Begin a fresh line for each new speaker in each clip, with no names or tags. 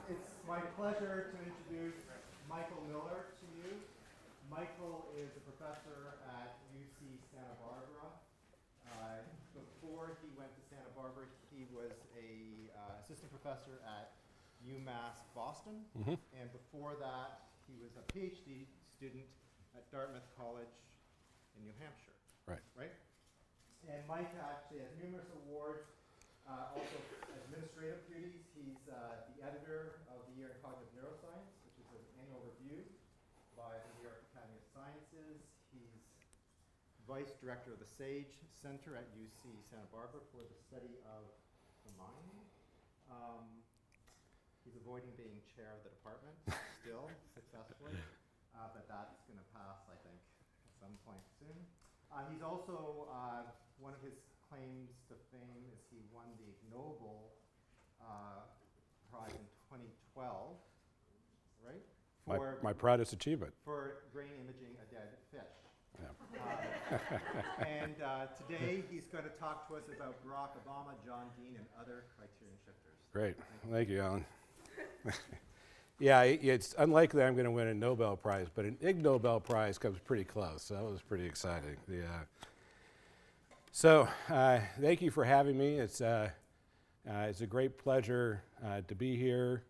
It's my pleasure to introduce Michael Miller to you. Michael is a professor at UC Santa Barbara. Before he went to Santa Barbara, he was a assistant professor at UMass Boston. And before that, he was a PhD student at Dartmouth College in New Hampshire. Right? And Mike actually has numerous awards. Also administrative duties. He's the editor of the Year in Cognitive Neuroscience, which is an annual review by the New York Academy of Sciences. He's vice director of the SAGE Center at UC Santa Barbara for the study of the mind. He's avoiding being chair of the department still successfully, but that's going to pass, I think, at some point soon. He's also, one of his claims to fame is he won the Nobel Prize in 2012, right?
My proudest achievement.
For brain imaging a dead fish.
Yeah.
And today he's going to talk to us about Barack Obama, John Dean, and other criterion shifters.
Great. Thank you, Alan. Yeah, it's unlikely I'm going to win a Nobel Prize, but an Ig Nobel Prize comes pretty close, so that was pretty exciting. So thank you for having me. It's a great pleasure to be here.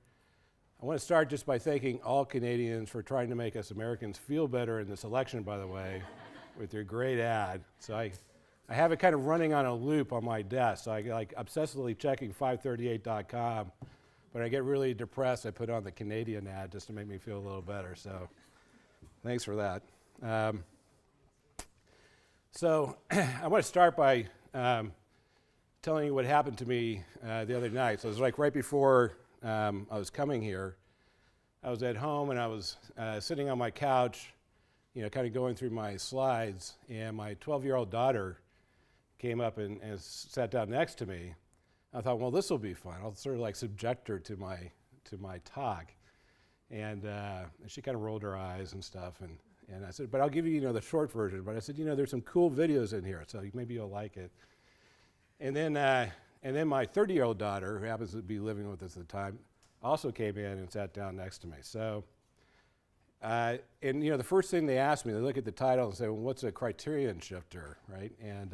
I want to start just by thanking all Canadians for trying to make us Americans feel better in this election, by the way, with your great ad. So I have it kind of running on a loop on my desk, so I like obsessively checking 538.com. When I get really depressed, I put on the Canadian ad just to make me feel a little better. So thanks for that. So I want to start by telling you what happened to me the other night. So it was like right before I was coming here. I was at home and I was sitting on my couch, kind of going through my slides, and my 12-year-old daughter came up and sat down next to me. I thought, well, this will be fun. I'll sort of like subject her to my talk. And she kind of rolled her eyes and stuff. And I said, but I'll give you, the short version. But I said, there's some cool videos in here, so maybe you'll like it. And then my 30-year-old daughter, who happens to be living with us at the time, also came in and sat down next to me. So, the first thing they asked me, they look at the title and say, well, what's a criterion shifter, right? And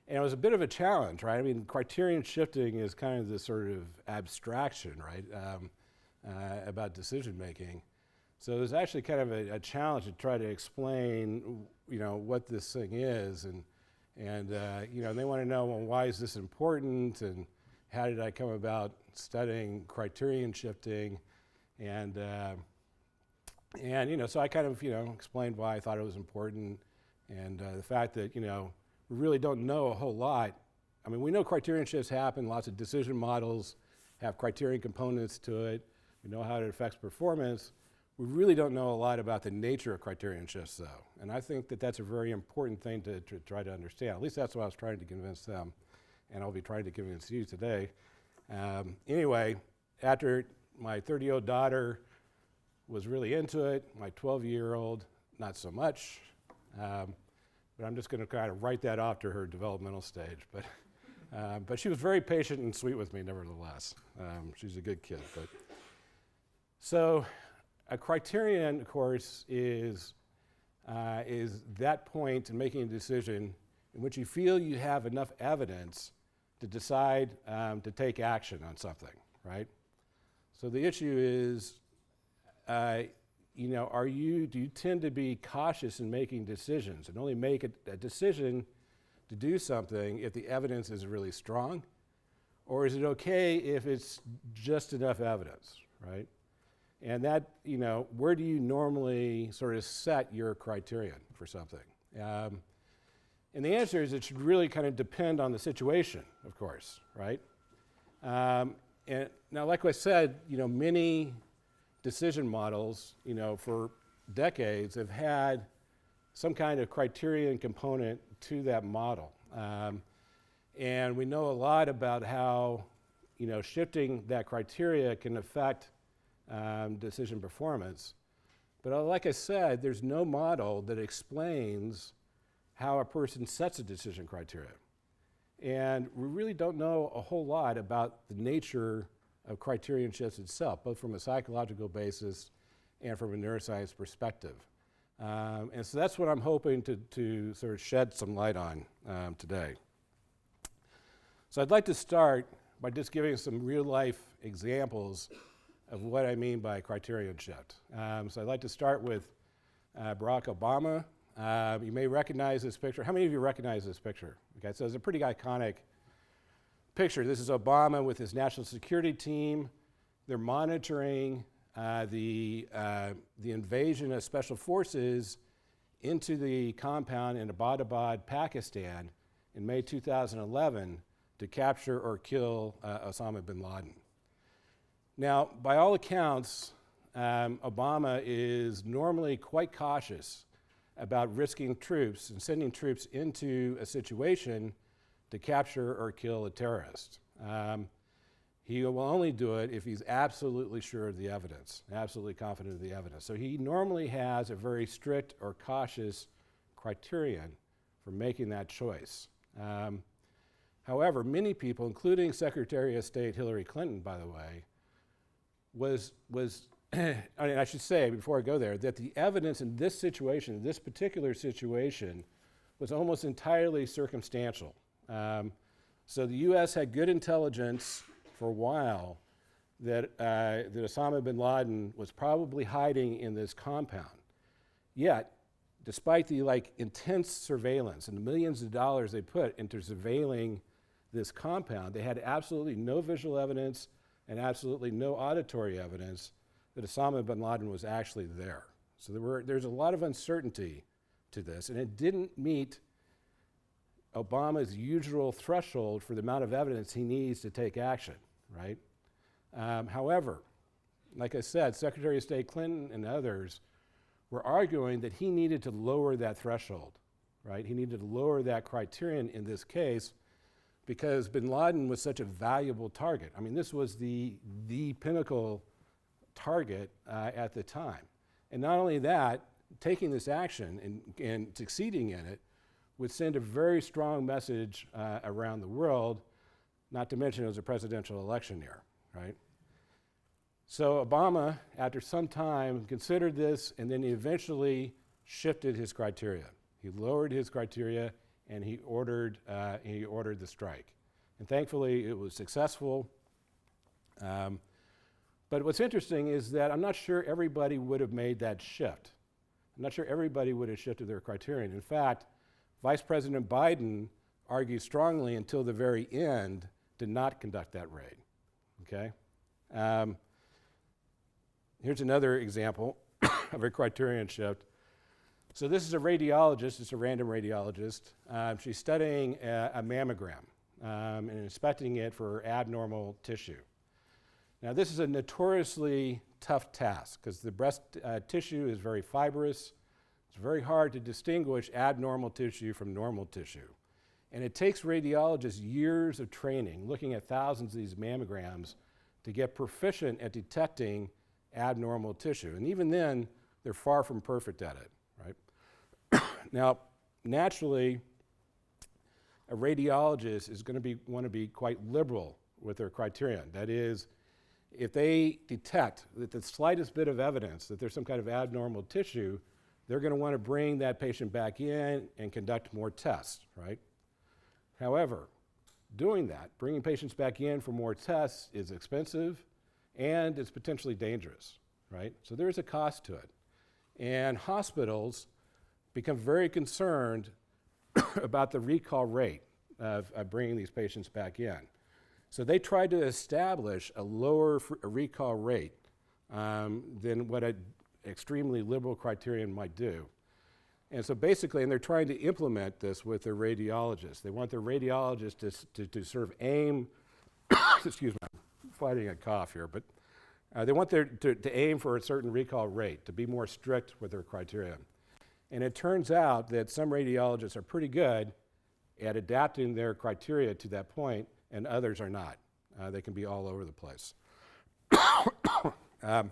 it was a bit of a challenge, right? I mean, criterion shifting is kind of this sort of abstraction, right, about decision making. So it was actually kind of a challenge to try to explain, what this thing is, and they want to know, well, why is this important, and how did I come about studying criterion shifting, and so I kind of explained why I thought it was important, and the fact that we really don't know a whole lot. I mean, we know criterion shifts happen. Lots of decision models have criterion components to it. We know how it affects performance. We really don't know a lot about the nature of criterion shifts, though. And I think that that's a very important thing to try to understand. At least that's what I was trying to convince them, and I'll be trying to convince you today. Anyway, after my 30-year-old daughter was really into it, my 12-year-old, not so much. But I'm just going to kind of write that off to her developmental stage. But she was very patient and sweet with me, nevertheless. She's a good kid. So a criterion, of course, is that point in making a decision in which you feel you have enough evidence to decide to take action on something, right? So the issue is, do you tend to be cautious in making decisions and only make a decision to do something if the evidence is really strong? Or is it okay if it's just enough evidence, right? And that, where do you normally sort of set your criterion for something? And the answer is it should really kind of depend on the situation, of course, right? And now, like I said, many decision models, for decades have had some kind of criterion component to that model. And we know a lot about how, shifting that criteria can affect decision performance. But like I said, there's no model that explains how a person sets a decision criteria. And we really don't know a whole lot about the nature of criterion shifts itself, both from a psychological basis and from a neuroscience perspective. And so that's what I'm hoping to sort of shed some light on today. So I'd like to start by just giving some real-life examples of what I mean by criterion shift. So I'd like to start with Barack Obama. You may recognize this picture. How many of you recognize this picture? Okay, so it's a pretty iconic picture. This is Obama with his national security team. They're monitoring the invasion of special forces into the compound in Abbottabad, Pakistan in May 2011 to capture or kill Osama bin Laden. Now, by all accounts, Obama is normally quite cautious about risking troops and sending troops into a situation to capture or kill a terrorist. He will only do it if he's absolutely sure of the evidence, absolutely confident of the evidence. So he normally has a very strict or cautious criterion for making that choice. However, many people, including Secretary of State Hillary Clinton, by the way, I should say before I go there, that the evidence in this situation, this particular situation, was almost entirely circumstantial. So the U.S. had good intelligence for a while that Osama bin Laden was probably hiding in this compound. Yet, despite the intense surveillance and the millions of dollars they put into surveilling this compound, they had absolutely no visual evidence and absolutely no auditory evidence that Osama bin Laden was actually there. So there's a lot of uncertainty to this, and it didn't meet Obama's usual threshold for the amount of evidence he needs to take action, right? However, like I said, Secretary of State Clinton and others were arguing that he needed to lower that threshold, right? He needed to lower that criterion in this case because bin Laden was such a valuable target. I mean, this was the pinnacle target at the time. And not only that, taking this action and succeeding in it would send a very strong message around the world, not to mention it was a presidential election year, right? So Obama, after some time, considered this, and then he eventually shifted his criteria. He lowered his criteria, and he ordered the strike. And thankfully, it was successful. But what's interesting is that I'm not sure everybody would have made that shift. I'm not sure everybody would have shifted their criterion. In fact, Vice President Biden argued strongly until the very end to not conduct that raid, okay? Here's another example of a criterion shift. So this is a radiologist, it's a random radiologist. She's studying a mammogram and inspecting it for abnormal tissue. Now this is a notoriously tough task because the breast tissue is very fibrous. It's very hard to distinguish abnormal tissue from normal tissue. And it takes radiologists years of training, looking at thousands of these mammograms, to get proficient at detecting abnormal tissue. And even then, they're far from perfect at it, right? Now, naturally, a radiologist is going to want to be quite liberal with their criterion. That is, if they detect that the slightest bit of evidence that there's some kind of abnormal tissue, they're going to want to bring that patient back in and conduct more tests, right? However, doing that, bringing patients back in for more tests is expensive and it's potentially dangerous, right? So there's a cost to it. And hospitals become very concerned about the recall rate of bringing these patients back in. So they tried to establish a lower recall rate than what an extremely liberal criterion might do. And so basically, and they're trying to implement this with their radiologists. They want their radiologists to sort of aim, excuse me, I'm fighting a cough here, but they want to aim for a certain recall rate, to be more strict with their criteria. And it turns out that some radiologists are pretty good at adapting their criteria to that point, and others are not. They can be all over the place. Now,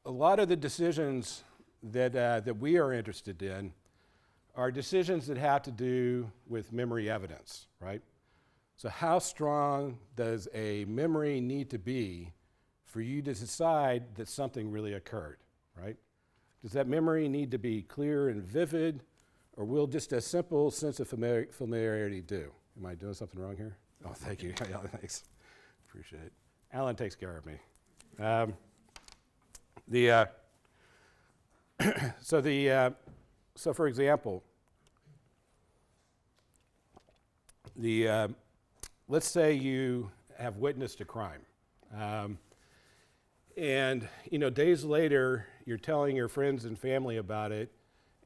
a lot of the decisions that we are interested in are decisions that have to do with memory evidence, right? So how strong does a memory need to be for you to decide that something really occurred, right? Does that memory need to be clear and vivid, or will just a simple sense of familiarity do? Am I doing something wrong here? Oh, thank you. Yeah, thanks. Appreciate it. Alan takes care of me. So for example, let's say you have witnessed a crime. And days later, you're telling your friends and family about it,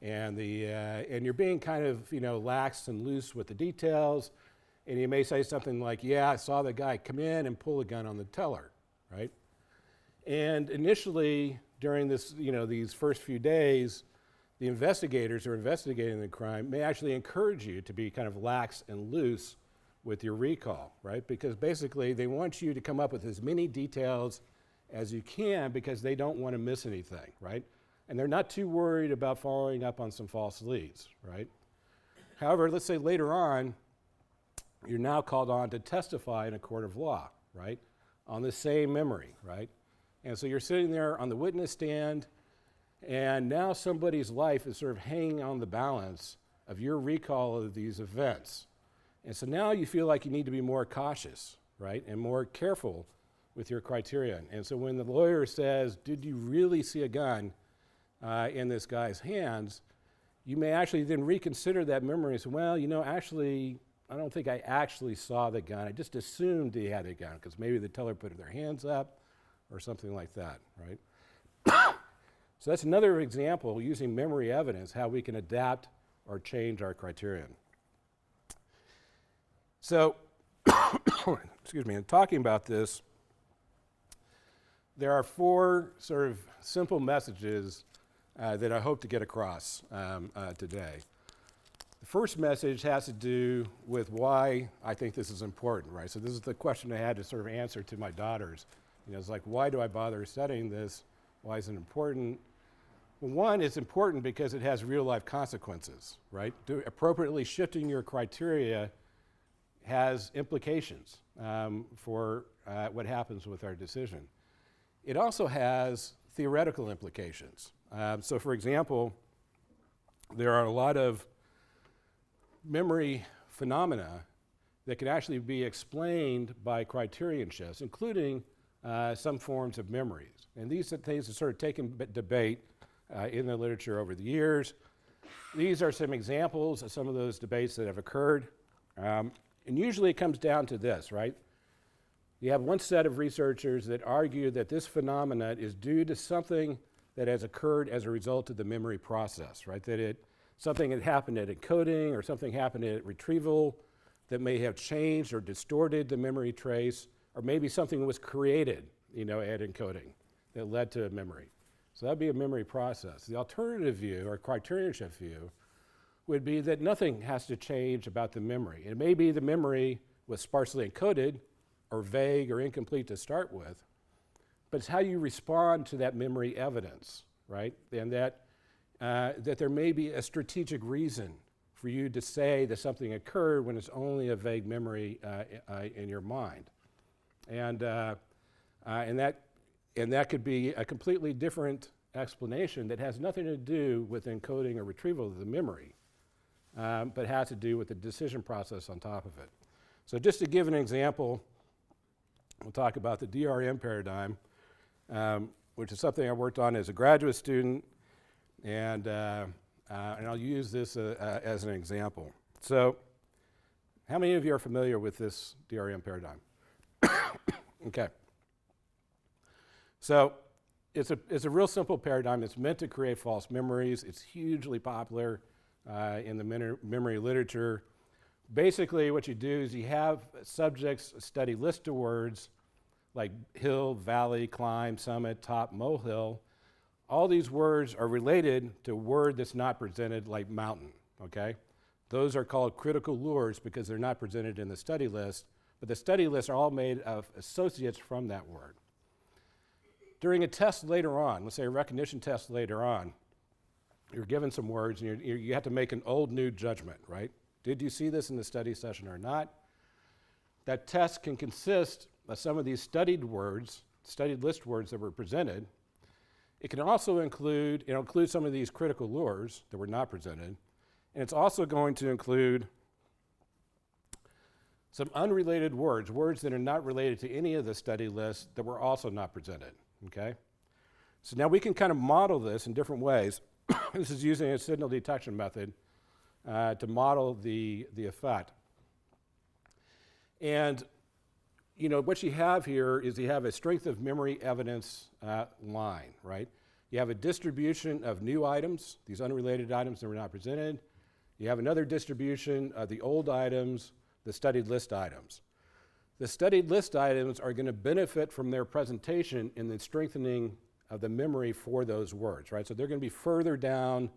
and you're being kind of lax and loose with the details, and you may say something like, "Yeah, I saw the guy come in and pull a gun on the teller," right? And initially, during these first few days, the investigators who are investigating the crime may actually encourage you to be kind of lax and loose with your recall, right? Because basically, they want you to come up with as many details as you can because they don't want to miss anything, right? And they're not too worried about following up on some false leads, right? However, let's say later on, you're now called on to testify in a court of law, right? On the same memory, right? And so you're sitting there on the witness stand, and now somebody's life is sort of hanging on the balance of your recall of these events. And so now you feel like you need to be more cautious, right? And more careful with your criterion. And so when the lawyer says, "Did you really see a gun in this guy's hands?" you may actually then reconsider that memory and say, "Well, actually, I don't think I actually saw the gun. I just assumed he had a gun because maybe the teller put their hands up or something like that," right? So that's another example using memory evidence, how we can adapt or change our criterion. So, excuse me, in talking about this, there are 4 sort of simple messages that I hope to get across today. The first message has to do with why I think this is important, right? So this is the question I had to sort of answer to my daughters. It's like, why do I bother studying this? Why is it important? Well, one, it's important because it has real-life consequences, right? Appropriately shifting your criteria has implications for what happens with our decision. It also has theoretical implications. So for example, there are a lot of memory phenomena that can actually be explained by criterion shifts, including some forms of memories. And these are things that sort of taken debate in the literature over the years. These are some examples of some of those debates that have occurred. And usually it comes down to this, right? You have one set of researchers that argue that this phenomenon is due to something that has occurred as a result of the memory process, right? That something had happened at encoding or something happened at retrieval that may have changed or distorted the memory trace, or maybe something was created, at encoding that led to a memory. So that'd be a memory process. The alternative view, or criterion shift view, would be that nothing has to change about the memory. It may be the memory was sparsely encoded, or vague or incomplete to start with, but it's how you respond to that memory evidence, right? And that there may be a strategic reason for you to say that something occurred when it's only a vague memory in your mind. And that could be a completely different explanation that has nothing to do with encoding or retrieval of the memory, but has to do with the decision process on top of it. So just to give an example, we'll talk about the DRM paradigm, which is something I worked on as a graduate student, and I'll use this as an example. So how many of you are familiar with this DRM paradigm? Okay. So it's a real simple paradigm. It's meant to create false memories. It's hugely popular in the memory literature. Basically, what you do is you have subjects study lists of words like hill, valley, climb, summit, top, molehill. All these words are related to a word that's not presented, like mountain, okay? Those are called critical lures because they're not presented in the study list, but the study lists are all made of associates from that word. During a test later on, let's say a recognition test later on, you're given some words and you have to make an old new judgment, right? Did you see this in the study session or not? that test can consist of some of these studied words, studied list words that were presented. It can also include, some of these critical lures that were not presented, and it's also going to include some unrelated words, words that are not related to any of the study lists that were also not presented, okay? So now we can kind of model this in different ways. This is using a signal detection method to model the effect. And what you have here is you have a strength of memory evidence line, right? You have a distribution of new items, these unrelated items that were not presented. You have another distribution of the old items, the studied list items. The studied list items are going to benefit from their presentation in the strengthening of the memory for those words, right? So they're going to be further down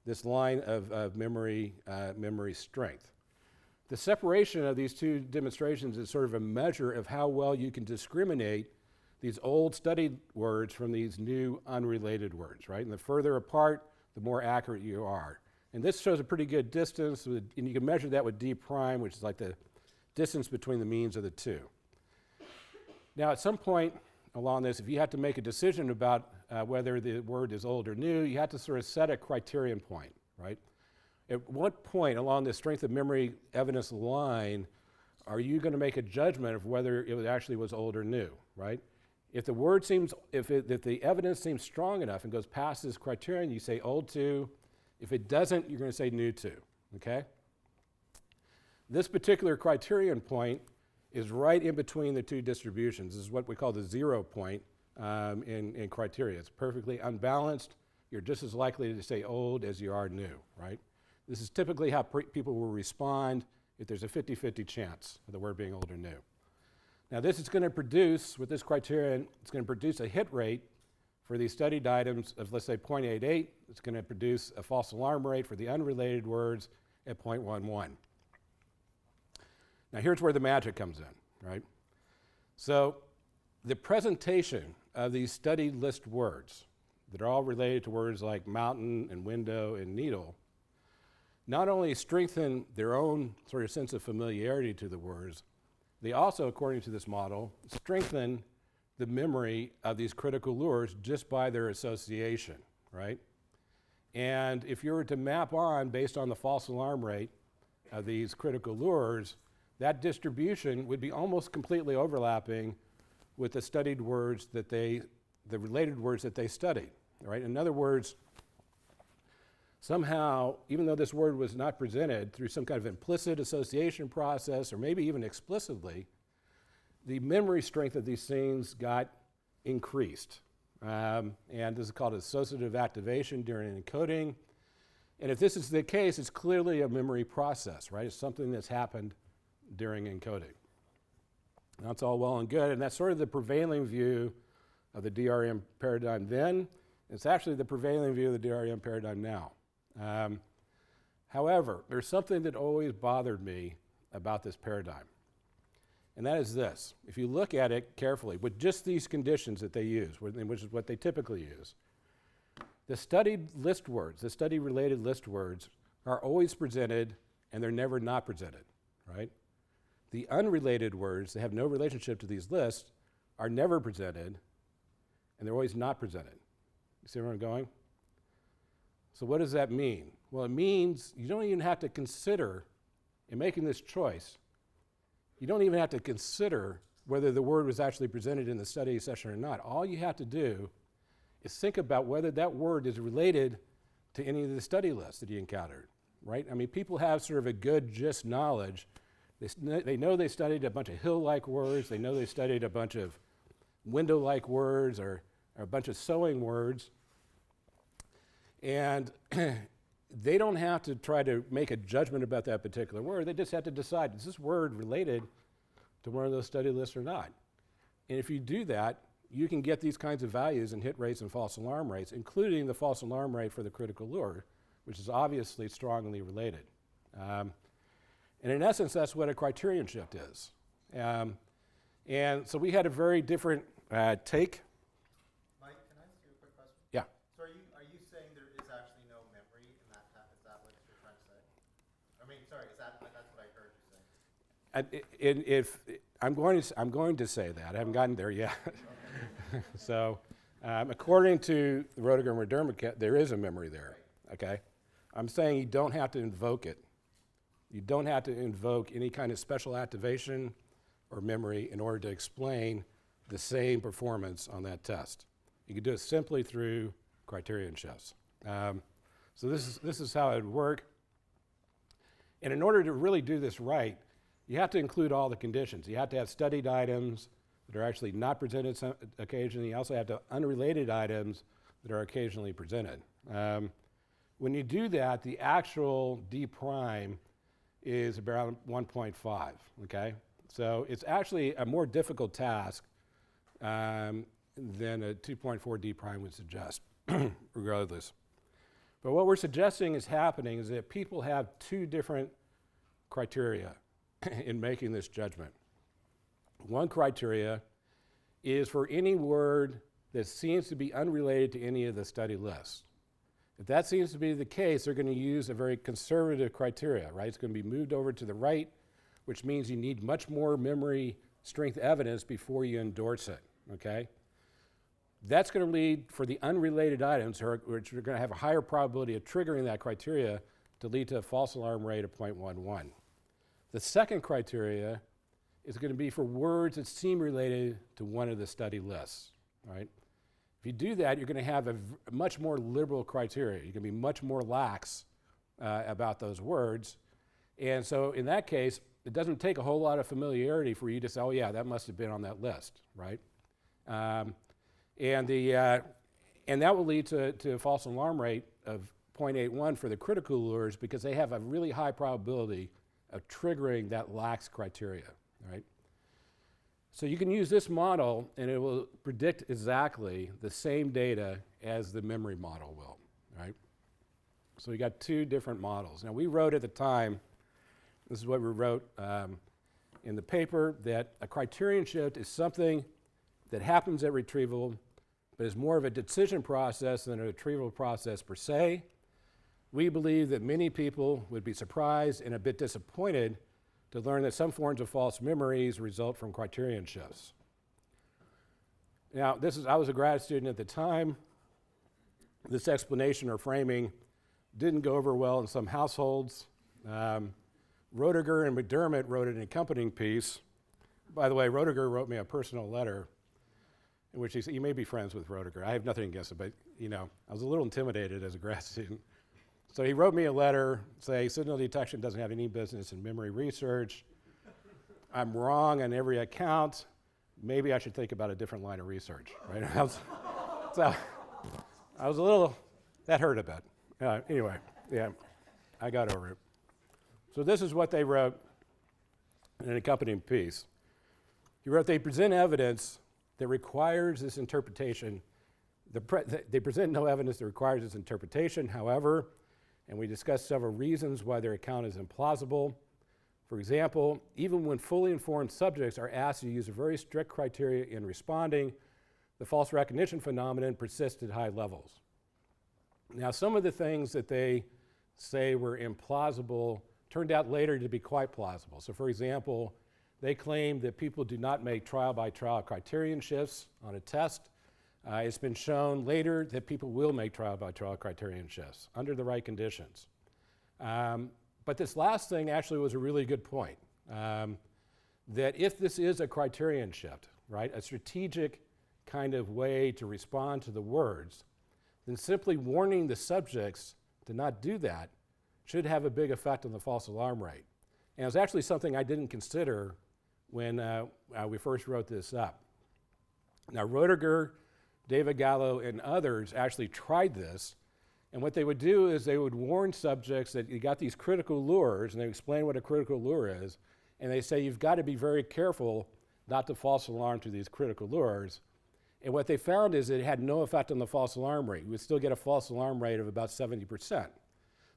this line of memory strength. The separation of these two demonstrations is sort of a measure of how well you can discriminate these old studied words from these new unrelated words, right? And the further apart, the more accurate you are. And this shows a pretty good distance, and you can measure that with D prime, which is like the distance between the means of the two. Now, at some point along this, if you have to make a decision about whether the word is old or new, you have to sort of set a criterion point, right? At what point along the strength of memory evidence line are you going to make a judgment of whether it actually was old or new, right? If the word seems, if the evidence seems strong enough and goes past this criterion, you say old to. If it doesn't, you're going to say new to, okay? This particular criterion point is right in between the two distributions. This is what we call the 0 point in criteria. It's perfectly unbalanced. You're just as likely to say old as you are new, right? This is typically how people will respond if there's a 50-50 chance of the word being old or new. Now this is going to produce, with this criterion, it's going to produce a hit rate for these studied items of, let's say, 0.88. It's going to produce a false alarm rate for the unrelated words at 0.11. Now here's where the magic comes in, right? So the presentation of these studied list words that are all related to words like mountain and window and needle not only strengthen their own sort of sense of familiarity to the words, they also, according to this model, strengthen the memory of these critical lures just by their association, right? And if you were to map on, based on the false alarm rate of these critical lures, that distribution would be almost completely overlapping with the studied words that the related words that they studied, right? In other words, somehow, even though this word was not presented through some kind of implicit association process, or maybe even explicitly, the memory strength of these things got increased. And this is called associative activation during encoding. And if this is the case, it's clearly a memory process, right? It's something that's happened during encoding. That's all well and good, and that's sort of the prevailing view of the DRM paradigm then. It's actually the prevailing view of the DRM paradigm now. However, there's something that always bothered me about this paradigm, and that is this. If you look at it carefully, with just these conditions that they use, which is what they typically use, the studied list words, the study-related list words, are always presented, and they're never not presented, right? The unrelated words that have no relationship to these lists are never presented, and they're always not presented. You see where I'm going? So what does that mean? Well, it means you don't even have to consider, in making this choice, you don't even have to consider whether the word was actually presented in the study session or not. All you have to do is think about whether that word is related to any of the study lists that you encountered, right? I mean, people have sort of a good gist knowledge. They know they studied a bunch of hill-like words. They know they studied a bunch of window-like words or a bunch of sewing words. And they don't have to try to make a judgment about that particular word. They just have to decide, is this word related to one of those study lists or not? And if you do that, you can get these kinds of values in hit rates and false alarm rates, including the false alarm rate for the critical lure, which is obviously strongly related. And in essence, that's what a criterion shift is. And so we had a very different take.
Mike, can I ask you a quick question?
Yeah.
So are you saying there is actually no memory in that? Is that what you're trying to say? I mean, sorry, that's what I heard you say?
If I'm going to say that. I haven't gotten there yet. So, according to the Roediger and McDermott, there is a memory there. Okay, I'm saying you don't have to invoke it. You don't have to invoke any kind of special activation or memory in order to explain the same performance on that test. You can do it simply through criterion shifts. So this is how it would work. And in order to really do this right, you have to include all the conditions. You have to have studied items that are actually not presented occasionally. You also have to have unrelated items that are occasionally presented. When you do that, the actual D prime is around 1.5, okay? So it's actually a more difficult task than a 2.4 D prime would suggest, regardless. But what we're suggesting is happening is that people have two different criteria in making this judgment. One criteria is for any word that seems to be unrelated to any of the study lists. If that seems to be the case, they're going to use a very conservative criteria, right? It's going to be moved over to the right, which means you need much more memory strength evidence before you endorse it, okay? That's going to lead for the unrelated items, which are going to have a higher probability of triggering that criteria, to lead to a false alarm rate of 0.11. The second criteria is going to be for words that seem related to one of the study lists, right? If you do that, you're going to have a much more liberal criteria. You're going to be much more lax about those words. And so in that case, it doesn't take a whole lot of familiarity for you to say, oh yeah, that must have been on that list, right? And that will lead to a false alarm rate of 0.81 for the critical lures, because they have a really high probability of triggering that lax criteria, right? So you can use this model and it will predict exactly the same data as the memory model will, right? So we got two different models. Now we wrote at the time, this is what we wrote in the paper, that a criterion shift is something that happens at retrieval, but is more of a decision process than a retrieval process per se. We believe that many people would be surprised and a bit disappointed to learn that some forms of false memories result from criterion shifts. Now, I was a grad student at the time. This explanation or framing didn't go over well in some households. Roediger and McDermott wrote an accompanying piece. By the way, Roediger wrote me a personal letter in which he said, you may be friends with Roediger. I have nothing against it, but I was a little intimidated as a grad student. So he wrote me a letter saying signal detection doesn't have any business in memory research. I'm wrong on every account. Maybe I should think about a different line of research, right? So I was a little, that hurt a bit. Anyway, yeah, I got over it. So this is what they wrote in an accompanying piece. He wrote, they present evidence that requires this interpretation. They present no evidence that requires this interpretation, however, and we discussed several reasons why their account is implausible. For example, even when fully informed subjects are asked to use a very strict criteria in responding, the false recognition phenomenon persists at high levels. Now, some of the things that they say were implausible turned out later to be quite plausible. So for example, they claim that people do not make trial-by-trial criterion shifts on a test. It's been shown later that people will make trial-by-trial criterion shifts under the right conditions. But this last thing actually was a really good point, that if this is a criterion shift, right, a strategic kind of way to respond to the words, then simply warning the subjects to not do that should have a big effect on the false alarm rate. And it was actually something I didn't consider when we first wrote this up. Now, Roediger, David Gallo, and others actually tried this, and what they would do is they would warn subjects that you got these critical lures, and they explain what a critical lure is, and they say you've got to be very careful not to false alarm to these critical lures. And what they found is it had no effect on the false alarm rate. You would still get a false alarm rate of about 70%.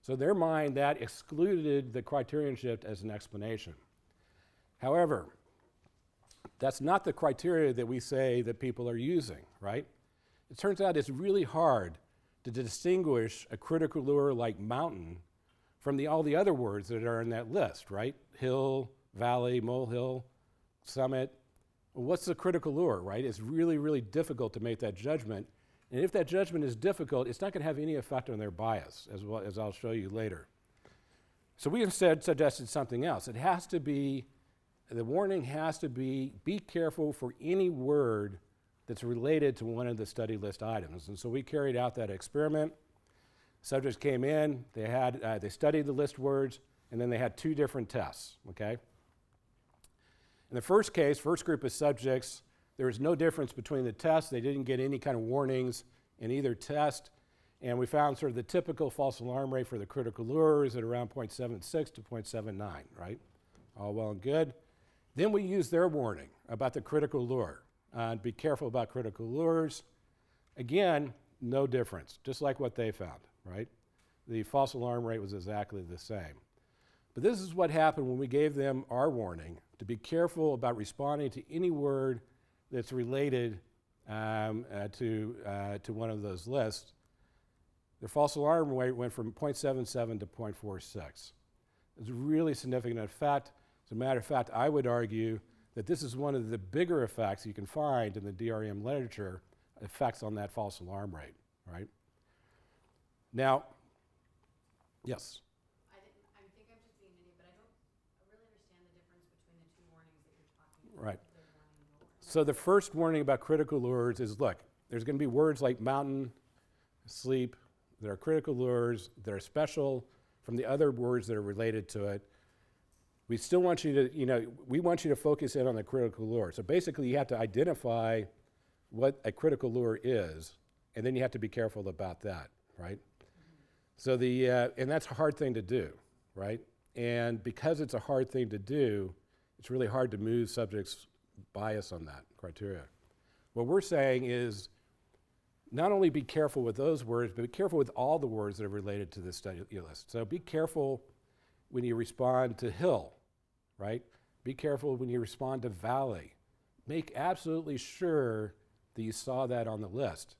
So in their mind, that excluded the criterion shift as an explanation. However, that's not the criteria that we say that people are using, right? It turns out it's really hard to distinguish a critical lure like mountain from all the other words that are in that list, right? Hill, valley, molehill, summit. Well, what's the critical lure, right? It's really, really difficult to make that judgment. And if that judgment is difficult, it's not going to have any effect on their bias, as well as I'll show you later. So we instead suggested something else. It has to be, the warning has to be careful for any word that's related to one of the study list items. And so we carried out that experiment. Subjects came in, they studied the list words, and then they had 2 different tests, okay? In the first case, first group of subjects, there was no difference between the tests. They didn't get any kind of warnings in either test. And we found sort of the typical false alarm rate for the critical lures at around 0.76 to 0.79, right? All well and good. Then we used their warning about the critical lure. Be careful about critical lures. Again, no difference, just like what they found, right? The false alarm rate was exactly the same. But this is what happened when we gave them our warning, to be careful about responding to any word that's related to one of those lists. The false alarm rate went from 0.77 to 0.46. It's a really significant effect. As a matter of fact, I would argue that this is one of the bigger effects you can find in the DRM literature, effects on that false alarm rate, right? Now, yes?
I think I'm just being an idiot, but I don't really understand the difference between the 2 warnings that you're talking about.
Right.
The warning and the warning.
So the first warning about critical lures is, look, there's going to be words like mountain, sleep, that are critical lures, that are special from the other words that are related to it. We still want you to, we want you to focus in on the critical lure. So basically you have to identify what a critical lure is, and then you have to be careful about that, right? So and that's a hard thing to do, right? And because it's a hard thing to do, it's really hard to move subjects' bias on that criteria. What we're saying is not only be careful with those words, but be careful with all the words that are related to this study list. So be careful when you respond to hill, right? Be careful when you respond to valley. Make absolutely sure that you saw that on the list,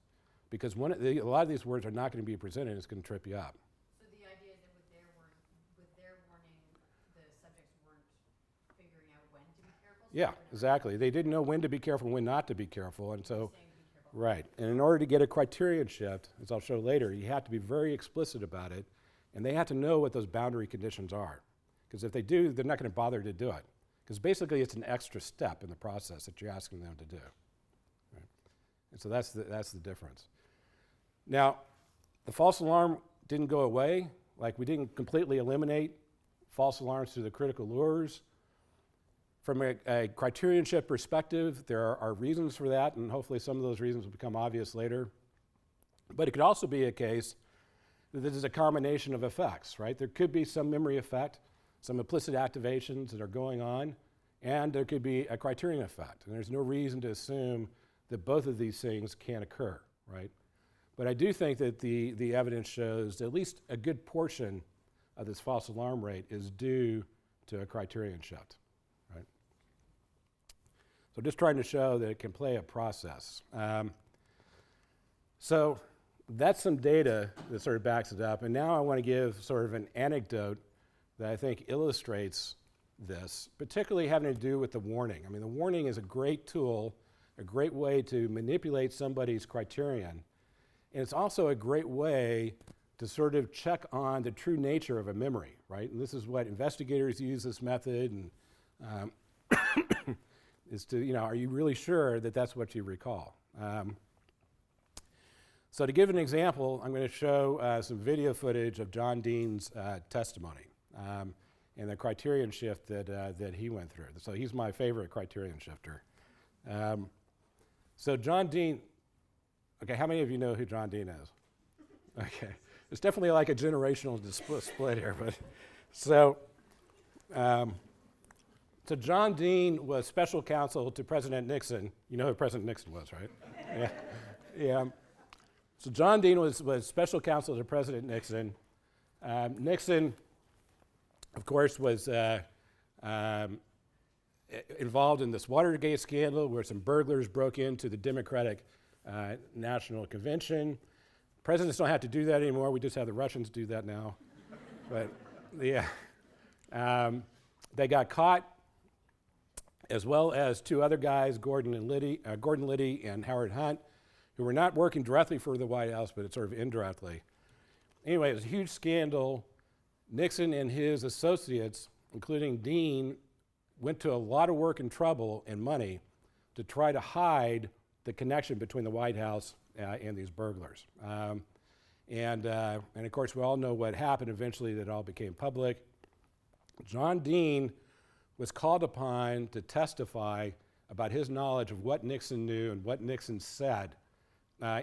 because a lot of these words are not going to be presented, and it's going to trip you up.
So the idea is that with their warning, the subjects weren't figuring out when to be careful? So
Yeah, exactly. They didn't know when to be careful and when not to be careful, and so,
saying be careful.
right. And in order to get a criterion shift, as I'll show later, you have to be very explicit about it, and they have to know what those boundary conditions are. Because if they do, they're not going to bother to do it. Because basically it's an extra step in the process that you're asking them to do. Right? And so that's the difference. Now, the false alarm didn't go away. Like, we didn't completely eliminate false alarms through the critical lures. From a criterion shift perspective, there are reasons for that, and hopefully some of those reasons will become obvious later. But it could also be a case that this is a combination of effects, right? There could be some memory effect, some implicit activations that are going on, and there could be a criterion effect. And there's no reason to assume that both of these things can occur, right? But I do think that the evidence shows that at least a good portion of this false alarm rate is due to a criterion shift, right? So just trying to show that it can play a process. So that's some data that sort of backs it up. And now I want to give sort of an anecdote that I think illustrates this, particularly having to do with the warning. I mean, the warning is a great tool, a great way to manipulate somebody's criterion. And it's also a great way to sort of check on the true nature of a memory, right? And this is what investigators use this method, and is to, are you really sure that that's what you recall? So to give an example, I'm going to show some video footage of John Dean's testimony and the criterion shift that he went through. So he's my favorite criterion shifter. So John Dean, okay, how many of you know who John Dean is? Okay, it's definitely like a generational split here, but so John Dean was special counsel to President Nixon. You know who President Nixon was, right? Yeah. Yeah. So John Dean was special counsel to President Nixon. Nixon, of course, was involved in this Watergate scandal where some burglars broke into the Democratic National Convention. Presidents don't have to do that anymore. We just have the Russians do that now. But yeah, they got caught. as well as two other guys, Gordon Liddy and Howard Hunt, who were not working directly for the White House, but sort of indirectly. Anyway, it was a huge scandal. Nixon and his associates, including Dean, went to a lot of work and trouble and money to try to hide the connection between the White House and these burglars. And of course, we all know what happened eventually. That all became public. John Dean was called upon to testify about his knowledge of what Nixon knew and what Nixon said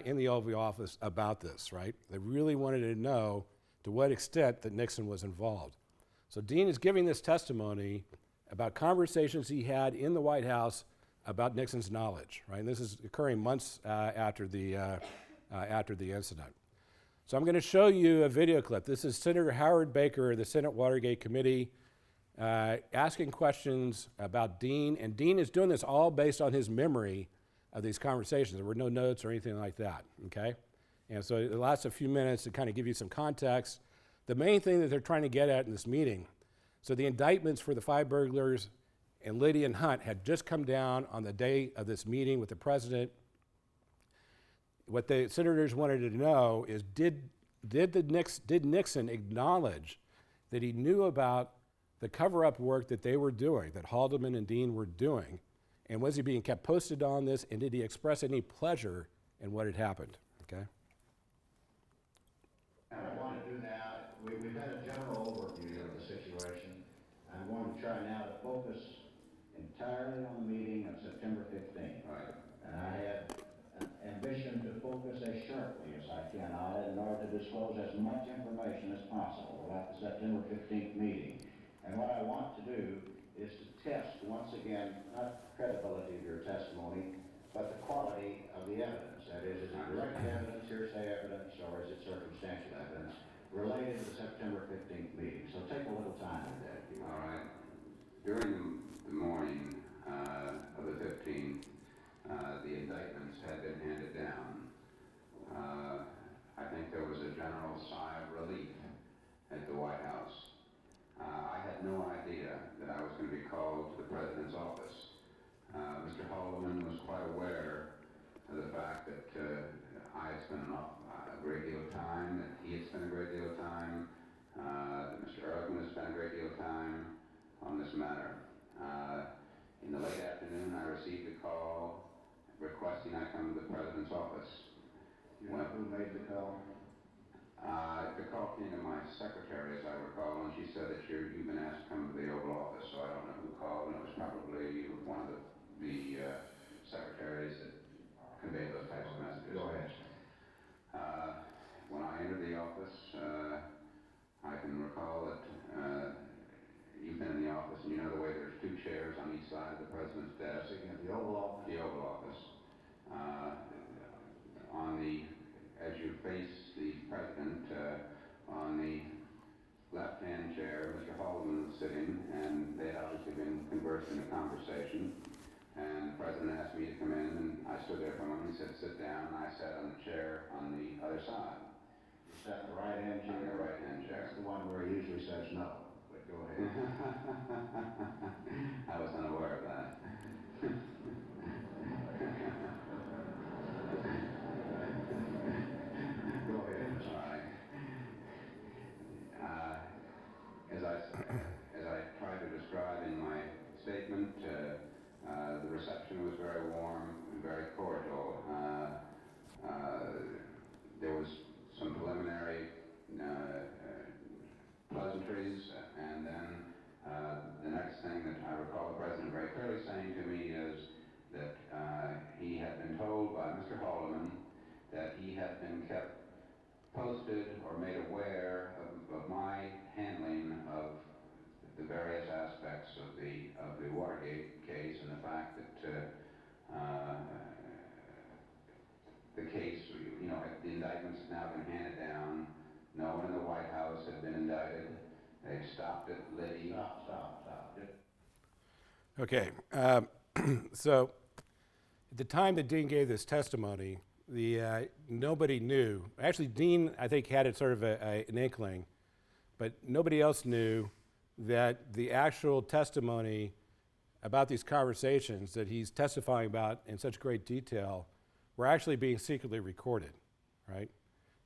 in the Oval Office about this, right? They really wanted to know to what extent that Nixon was involved. So Dean is giving this testimony about conversations he had in the White House about Nixon's knowledge, right? And this is occurring months after the incident. So I'm going to show you a video clip. This is Senator Howard Baker of the Senate Watergate Committee asking questions about Dean, and Dean is doing this all based on his memory of these conversations. There were no notes or anything like that, okay? And so it lasts a few minutes to kind of give you some context. The main thing that they're trying to get at in this meeting, so the indictments for the 5 burglars and Liddy and Hunt had just come down on the day of this meeting with the president. What the senators wanted to know is, did Nixon acknowledge that he knew about the cover-up work that they were doing, that Haldeman and Dean were doing, and was he being kept posted on this, and did he express any pleasure in what had happened, okay?
And I want to do now, we've had a general overview of the situation. I'm going to try now to focus entirely on the meeting of September 15th. Right. And I had an ambition to focus as sharply as I can on it in order to disclose as much information as possible about the September 15th meeting. And what I want to do is to test, once again, not the credibility of your testimony, but the quality of the evidence. That is it direct evidence, hearsay evidence, or is it circumstantial evidence related to the September 15th meeting? So take a little time with that, if you will.
All right. During the morning of the 15th, the indictments had been handed down. I think there was a general sigh of relief at the White House. I had no idea that I was going to be called to the President's office. Mr. Haldeman was quite aware of the fact that I had spent a great deal of time, that he had spent a great deal of time, that Mr. Ehrlichman had spent a great deal of time on this matter. In the late afternoon, I received a call requesting I come to the President's office.
You know who made the call?
The call came to my secretary, as I recall, and she said that you've been asked to come to the Oval Office, so I don't know who called, and it was probably one of the secretaries that conveyed those types of messages.
Go ahead.
When I entered the office, I can recall that you've been in the office, and you know the way there's 2 chairs on each side of the President's desk.
Speaking of the Oval Office?
The Oval Office. As you face the President, on the left-hand chair, Mr. Haldeman was sitting, and they had obviously been conversing a conversation. And the President asked me to come in, and I stood there for a moment. He said, sit down, and I sat on the chair on the other side.
You sat in the right-hand chair?
On the right-hand chair.
That's the one where he usually says no, but go ahead.
I was unaware of that.
Go ahead.
All right. As I tried to describe in my statement, the reception was very warm and very cordial. There was some preliminary pleasantries, and then the next thing that I recall the President very clearly saying to me is that he had been told by Mr. Haldeman that he had been kept posted or made aware of my handling of the various aspects of the Watergate case, and the fact that the case, the indictments had now been handed down. No one in the White House had been indicted. They stopped at Liddy.
Stop.
Okay, so at the time that Dean gave this testimony, nobody knew. Actually, Dean, I think, had it sort of an inkling, but nobody else knew that the actual testimony about these conversations that he's testifying about in such great detail were actually being secretly recorded, right?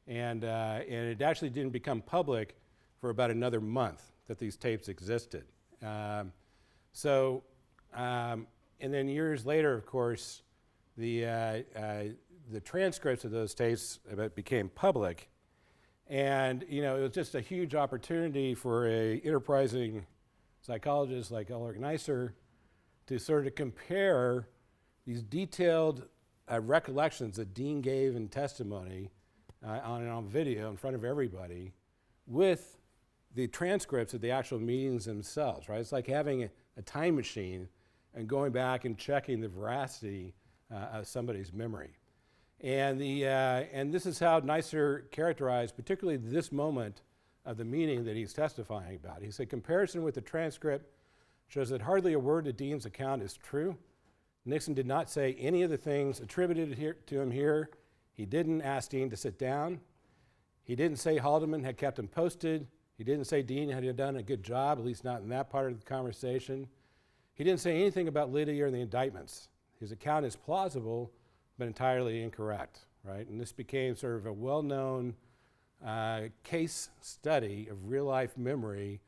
And it actually didn't become public for about another month that these tapes existed. And then years later, of course, the transcripts of those tapes became public. And it was just a huge opportunity for a enterprising psychologist like Ulrich Neisser to sort of compare these detailed recollections that Dean gave in testimony on video in front of everybody with the transcripts of the actual meetings themselves, right? It's like having a time machine and going back and checking the veracity of somebody's memory. And this is how Neisser characterized particularly this moment of the meeting that he's testifying about. He said, comparison with the transcript shows that hardly a word of Dean's account is true. Nixon did not say any of the things attributed to him here. He didn't ask Dean to sit down. He didn't say Haldeman had kept him posted. He didn't say Dean had done a good job, at least not in that part of the conversation. He didn't say anything about Lydia or the indictments. His account is plausible, but entirely incorrect, right? And this became sort of a well-known case study of real-life memory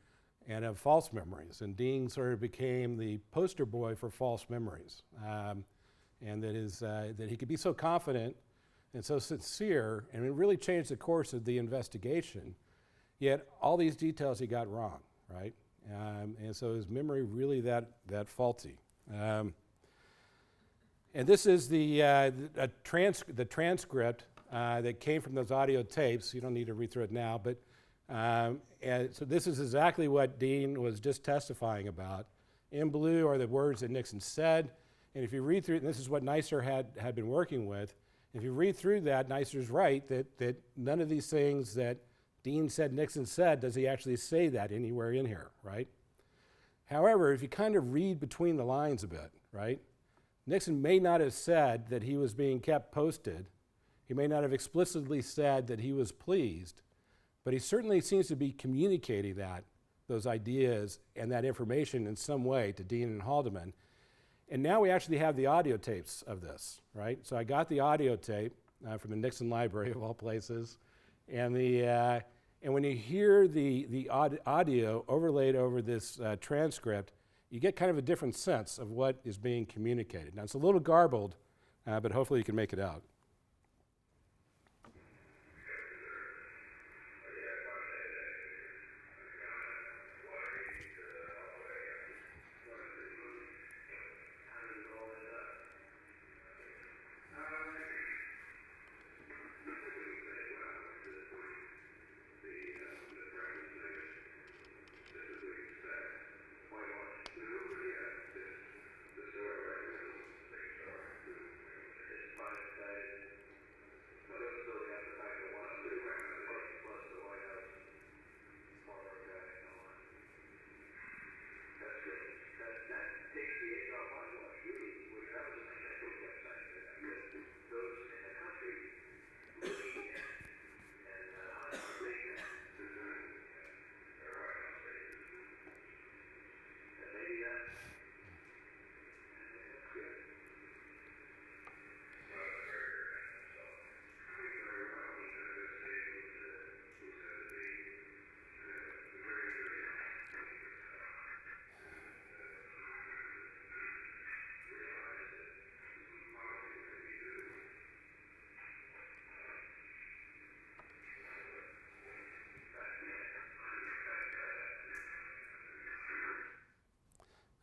and of false memories. And Dean sort of became the poster boy for false memories. And that he could be so confident and so sincere, and it really changed the course of the investigation. Yet all these details he got wrong, right? And so his memory really that faulty. And this is the transcript that came from those audio tapes. You don't need to read through it now, but and so this is exactly what Dean was just testifying about. In blue are the words that Nixon said, and if you read through, and this is what Neisser had been working with, if you read through that, Neisser's right that none of these things that Dean said Nixon said does he actually say that anywhere in here, right? However, if you kind of read between the lines a bit, right, Nixon may not have said that he was being kept posted. He may not have explicitly said that he was pleased, but he certainly seems to be communicating those ideas and that information in some way to Dean and Haldeman. And now we actually have the audio tapes of this, right? So I got the audio tape from the Nixon Library of all places, and when you hear the audio overlaid over this transcript, you get kind of a different sense of what is being communicated. Now it's a little garbled, but hopefully you can make it out.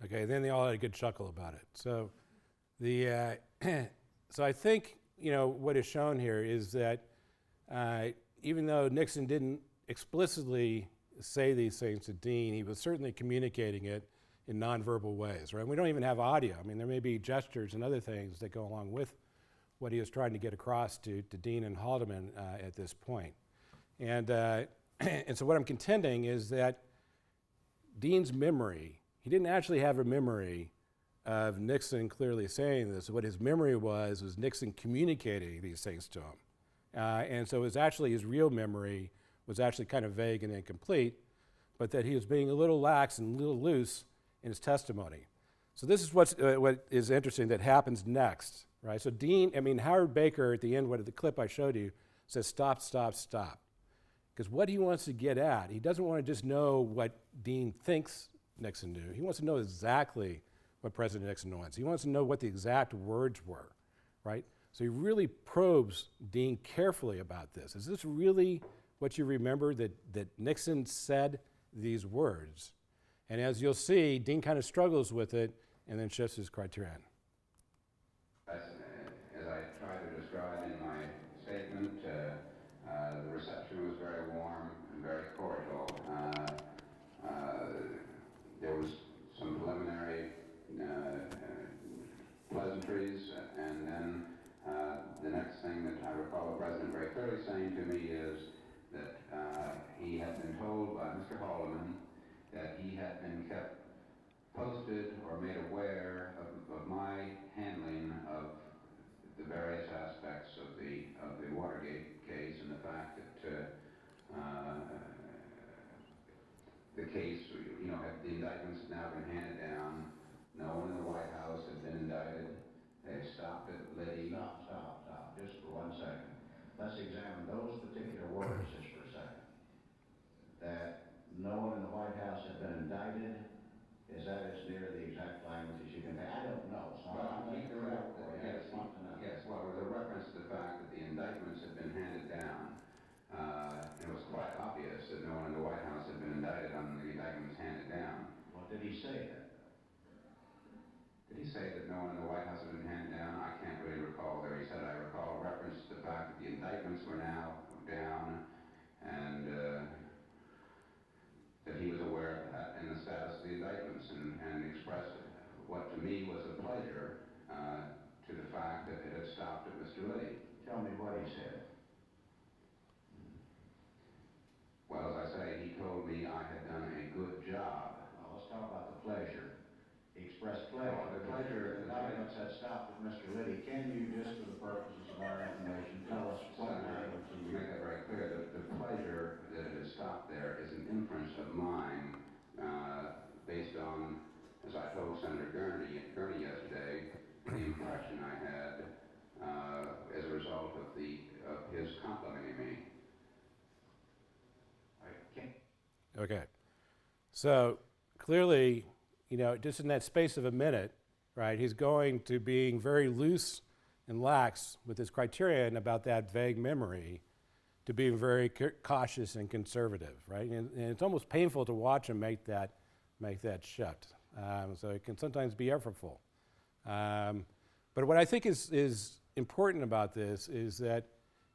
Okay, then they all had a good chuckle about it. So so I think what is shown here is that even though Nixon didn't explicitly say these things to Dean, he was certainly communicating it in nonverbal ways, right? We don't even have audio. I mean, there may be gestures and other things that go along with what he was trying to get across to Dean and Haldeman at this point. And so what I'm contending is that Dean's memory, he didn't actually have a memory of Nixon clearly saying this. What his memory was Nixon communicating these things to him. And so it was actually his real memory was actually kind of vague and incomplete, but that he was being a little lax and a little loose in his testimony. So this is what is interesting that happens next, right? So Howard Baker at the end, the clip I showed you, says stop, stop, stop. Because what he wants to get at, he doesn't want to just know what Dean thinks Nixon knew. He wants to know exactly what President Nixon wants. He wants to know what the exact words were, right? So he really probes Dean carefully about this. Is this really what you remember, that Nixon said these words? And as you'll see, Dean kind of struggles with it and then shifts his criterion.
As I tried to describe in my statement, the reception was very warm and very cordial. There was some preliminary pleasantries, and then the next thing that I recall the President very clearly saying to me is that he had been told by Mr. Haldeman that he had been kept posted or made aware of my handling of the various aspects of the Watergate case, and the fact that the case, the indictments had now been handed down. No one in the White House had been indicted. They stopped at Liddy.
Stop, just for 1 second. Let's examine those particular words just for a second. That no one in the White House had been indicted, is that as near the exact language as you can? I don't know, so
Well,
I'm not correct for you. I just want to know.
Yes, well, with a reference to the fact that the indictments had been handed down, it was quite obvious that no one in the White House had been indicted on the indictments handed down.
Well, did he say that?
Did he say that no one in the White House had been handed down? I can't really recall there. He said, I recall a reference to the fact that the indictments were now down, and that he was aware of that and the status of the indictments, and expressed what to me was a pleasure to the fact that it had stopped at Mr. Liddy.
Tell me what he said.
Well, as I say, he told me I had done a good job.
Well, let's talk about the pleasure. He expressed pleasure.
Oh, the pleasure-
The documents had stopped with Mr. Liddy. Can you, just for the purposes of our information, tell us what language
To
he
make
used?
that very clear, the pleasure that it has stopped there is an inference of mine based on, as I told Senator Gurney yesterday, the impression I had as a result of his complimenting me.
Okay. So clearly, just in that space of a minute, right, he's going to being very loose and lax with his criterion about that vague memory to being very cautious and conservative, right? And it's almost painful to watch him make that shift. So it can sometimes be effortful. But what I think is important about this is that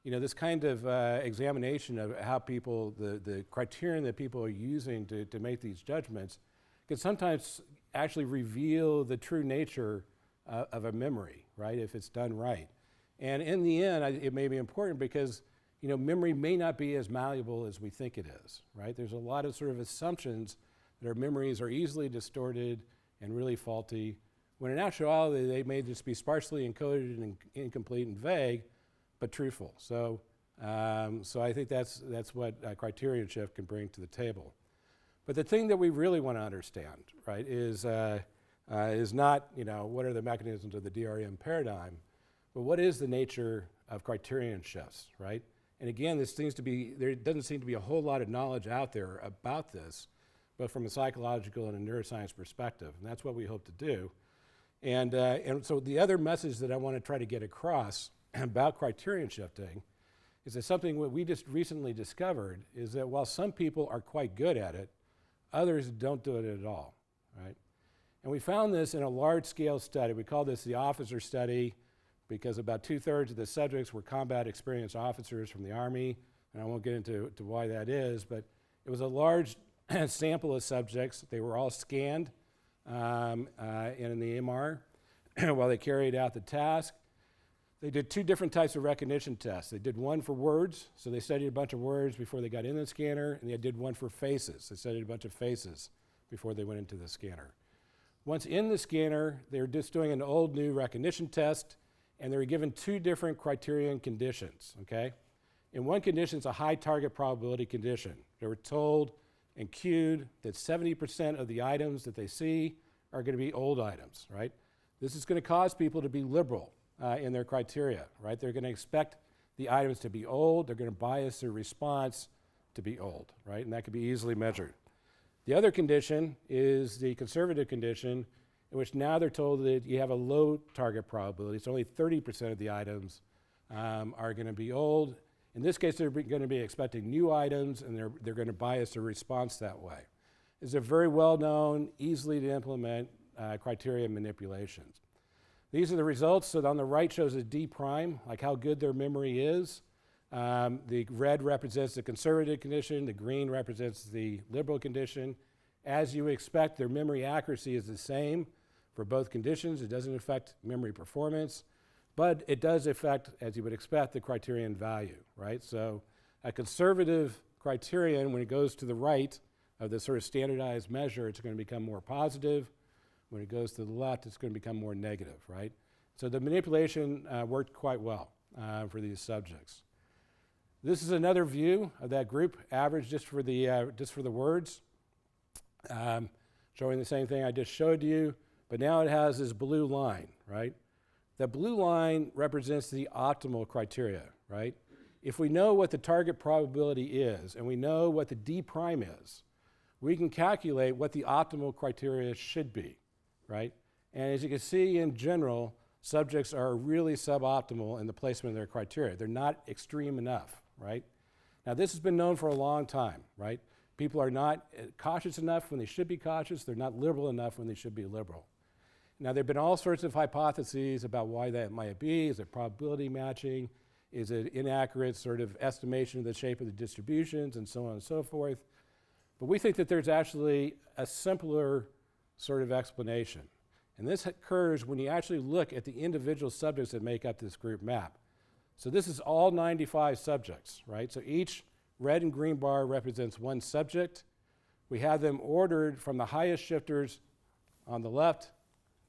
this kind of examination of how people, the criterion that people are using to make these judgments can sometimes actually reveal the true nature of a memory, right, if it's done right. And in the end, it may be important because, memory may not be as malleable as we think it is, right? There's a lot of sort of assumptions that our memories are easily distorted and really faulty, when in actuality, they may just be sparsely encoded and incomplete and vague, but truthful. So I think that's what criterion shift can bring to the table. But the thing that we really want to understand, right, is not what are the mechanisms of the DRM paradigm, but what is the nature of criterion shifts, right? And again, there doesn't seem to be a whole lot of knowledge out there about this, but from a psychological and a neuroscience perspective, and that's what we hope to do. And so the other message that I want to try to get across about criterion shifting is that something that we just recently discovered is that while some people are quite good at it, others don't do it at all, right? And we found this in a large-scale study. We call this the officer study because about 2/3 of the subjects were combat experienced officers from the Army, and I won't get into why that is, but it was a large sample of subjects. They were all scanned in the MR while they carried out the task. They did 2 different types of recognition tests. They did one for words, so they studied a bunch of words before they got in the scanner, and they did one for faces. They studied a bunch of faces before they went into the scanner. Once in the scanner, they were just doing an old new recognition test, and they were given 2 different criterion conditions, okay? In one condition, it's a high target probability condition. They were told and cued that 70% of the items that they see are going to be old items, right? This is going to cause people to be liberal in their criteria, right? They're going to expect the items to be old. They're going to bias their response to be old, right? And that can be easily measured. The other condition is the conservative condition, in which now they're told that you have a low target probability. So only 30% of the items are going to be old. In this case, they're going to be expecting new items, and they're going to bias their response that way. It's a very well-known, easily to implement criteria manipulations. These are the results. So on the right shows a D prime, like how good their memory is. The red represents the conservative condition. The green represents the liberal condition. As you expect, their memory accuracy is the same for both conditions. It doesn't affect memory performance, but it does affect, as you would expect, the criterion value, right? So a conservative criterion, when it goes to the right of the sort of standardized measure, it's going to become more positive. When it goes to the left, it's going to become more negative, right? So the manipulation worked quite well for these subjects. This is another view of that group average just for the words, showing the same thing I just showed you, but now it has this blue line, right? The blue line represents the optimal criteria, right? If we know what the target probability is and we know what the D prime is, we can calculate what the optimal criteria should be, right? And as you can see, in general, subjects are really suboptimal in the placement of their criteria. They're not extreme enough, right? Now, this has been known for a long time, right? People are not cautious enough when they should be cautious. They're not liberal enough when they should be liberal. Now, there have been all sorts of hypotheses about why that might be. Is it probability matching? Is it inaccurate sort of estimation of the shape of the distributions, and so on and so forth? But we think that there's actually a simpler sort of explanation. And this occurs when you actually look at the individual subjects that make up this group map. So this is all 95 subjects, right? So each red and green bar represents one subject. We have them ordered from the highest shifters on the left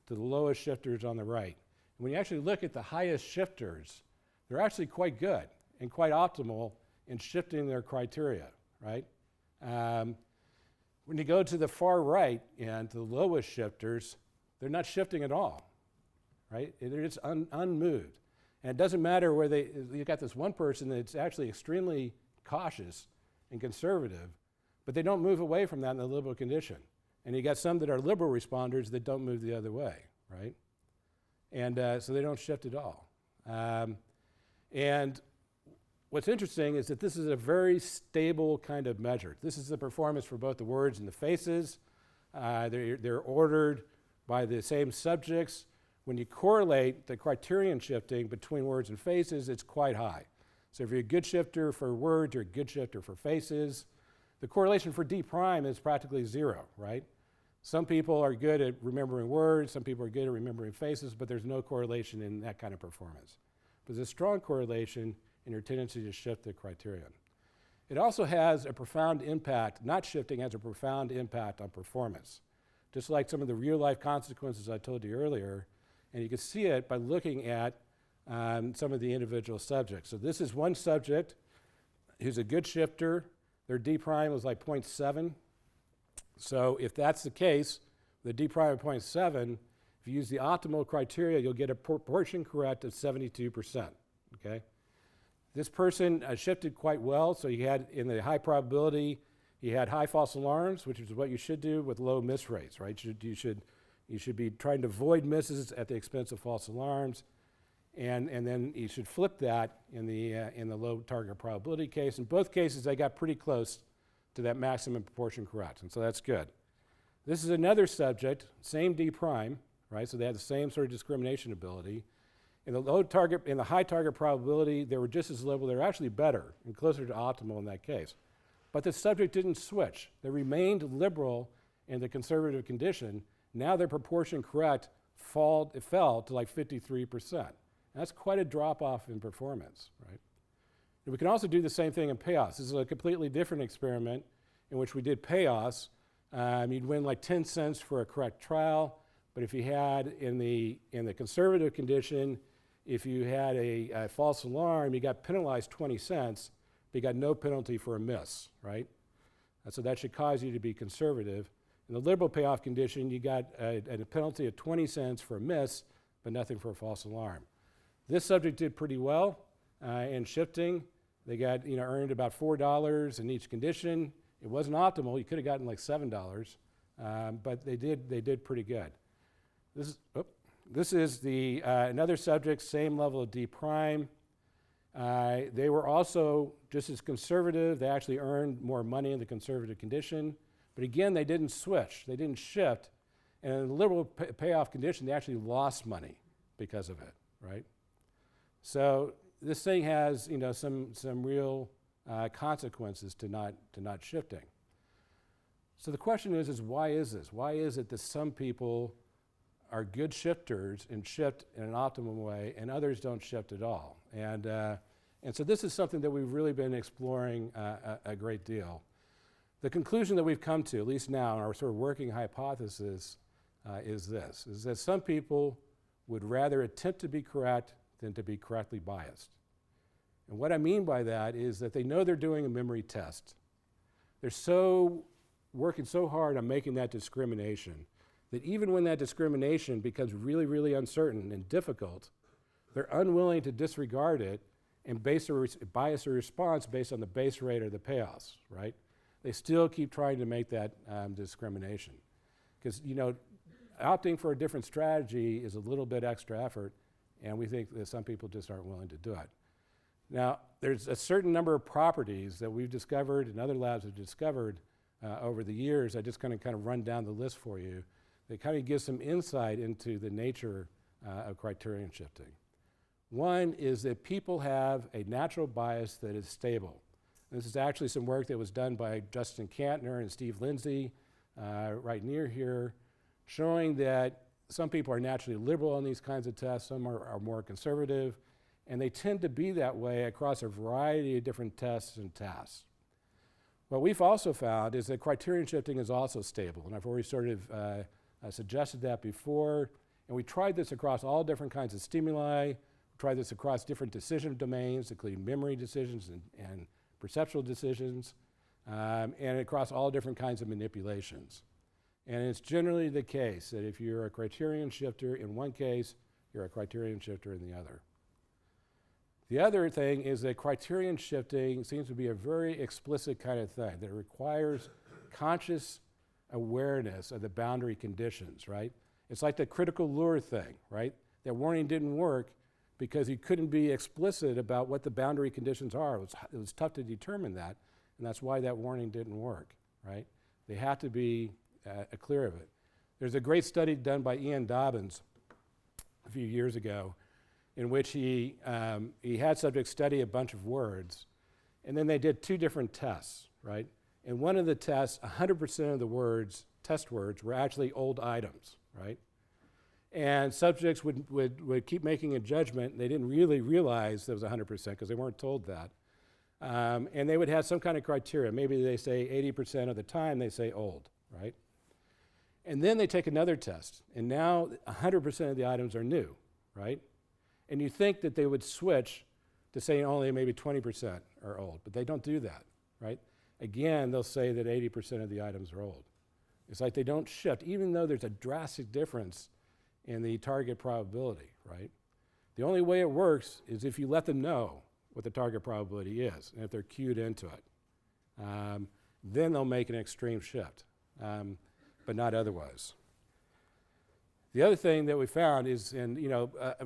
to the lowest shifters on the right. And when you actually look at the highest shifters, they're actually quite good and quite optimal in shifting their criteria, right? When you go to the far right and to the lowest shifters, they're not shifting at all, right? They're just unmoved. And it doesn't matter where you got this one person that's actually extremely cautious and conservative, but they don't move away from that in the liberal condition. And you got some that are liberal responders that don't move the other way, right? And so they don't shift at all. And what's interesting is that this is a very stable kind of measure. This is the performance for both the words and the faces. They're ordered by the same subjects. When you correlate the criterion shifting between words and faces, it's quite high. So if you're a good shifter for words, you're a good shifter for faces. The correlation for D prime is practically zero, right? Some people are good at remembering words, some people are good at remembering faces, but there's no correlation in that kind of performance. But there's a strong correlation in your tendency to shift the criterion. It also has a profound impact, not shifting has a profound impact on performance. Just like some of the real life consequences I told you earlier, and you can see it by looking at some of the individual subjects. So this is one subject who's a good shifter. Their D prime was like 0.7. So if that's the case, the D prime of 0.7, if you use the optimal criteria, you'll get a proportion correct of 72%, okay? This person shifted quite well, so you had, in the high probability, you had high false alarms, which is what you should do with low miss rates, right? You should be trying to avoid misses at the expense of false alarms, and then you should flip that in the low target probability case. In both cases, they got pretty close to that maximum proportion correct, and so that's good. This is another subject, same D prime, right? So they had the same sort of discrimination ability. In the high target probability, they were just as liberal. They were actually better and closer to optimal in that case. But the subject didn't switch. They remained liberal in the conservative condition. Now their proportion correct fell to like 53%. And that's quite a drop off in performance, right? And we can also do the same thing in payoffs. This is a completely different experiment in which we did payoffs. You'd win like 10 cents for a correct trial, but if you had in the conservative condition, if you had a false alarm, you got penalized 20 cents, but you got no penalty for a miss, right? And so that should cause you to be conservative. In the liberal payoff condition, you got a penalty of 20 cents for a miss, but nothing for a false alarm. This subject did pretty well in shifting. They got, earned about $4 in each condition. It wasn't optimal. You could have gotten like $7, but they did pretty good. This is the another subject, same level of D prime. They were also just as conservative. They actually earned more money in the conservative condition. But again, they didn't switch. They didn't shift. And in the liberal payoff condition, they actually lost money because of it, right? So this thing has, some real consequences to not shifting. So the question is why is this? Why is it that some people are good shifters and shift in an optimum way, and others don't shift at all? And so this is something that we've really been exploring a great deal. The conclusion that we've come to, at least now, in our sort of working hypothesis, is that some people would rather attempt to be correct than to be correctly biased. And what I mean by that is that they know they're doing a memory test. They're working so hard on making that discrimination that even when that discrimination becomes really, really uncertain and difficult, they're unwilling to disregard it and bias a response based on the base rate or the payoffs, right? They still keep trying to make that discrimination. Because, opting for a different strategy is a little bit extra effort, and we think that some people just aren't willing to do it. Now, there's a certain number of properties that we've discovered and other labs have discovered over the years. I just kind of run down the list for you. That kind of gives some insight into the nature of criterion shifting. One is that people have a natural bias that is stable. This is actually some work that was done by Justin Kantner and Steve Lindsay right near here, showing that some people are naturally liberal on these kinds of tests, some are more conservative, and they tend to be that way across a variety of different tests and tasks. What we've also found is that criterion shifting is also stable, and I've already sort of suggested that before, and we tried this across all different kinds of stimuli. We tried this across different decision domains, including memory decisions and perceptual decisions, and across all different kinds of manipulations. And it's generally the case that if you're a criterion shifter in one case, you're a criterion shifter in the other. The other thing is that criterion shifting seems to be a very explicit kind of thing, that it requires conscious awareness of the boundary conditions, right? It's like the critical lure thing, right? That warning didn't work because you couldn't be explicit about what the boundary conditions are. It was tough to determine that, and that's why that warning didn't work, right? They have to be clear of it. There's a great study done by Ian Dobbins a few years ago in which he had subjects study a bunch of words, and then they did two different tests, right? In one of the tests, 100% of the words, test words, were actually old items, right? And subjects would keep making a judgment, and they didn't really realize that was 100% because they weren't told that. And they would have some kind of criteria. Maybe they say 80% of the time they say old, right? And then they take another test, and now 100% of the items are new, right? And you think that they would switch to saying only maybe 20% are old, but they don't do that, right? Again, they'll say that 80% of the items are old. It's like they don't shift, even though there's a drastic difference in the target probability, right? The only way it works is if you let them know what the target probability is, and if they're cued into it. Then they'll make an extreme shift, but not otherwise. The other thing that we found is,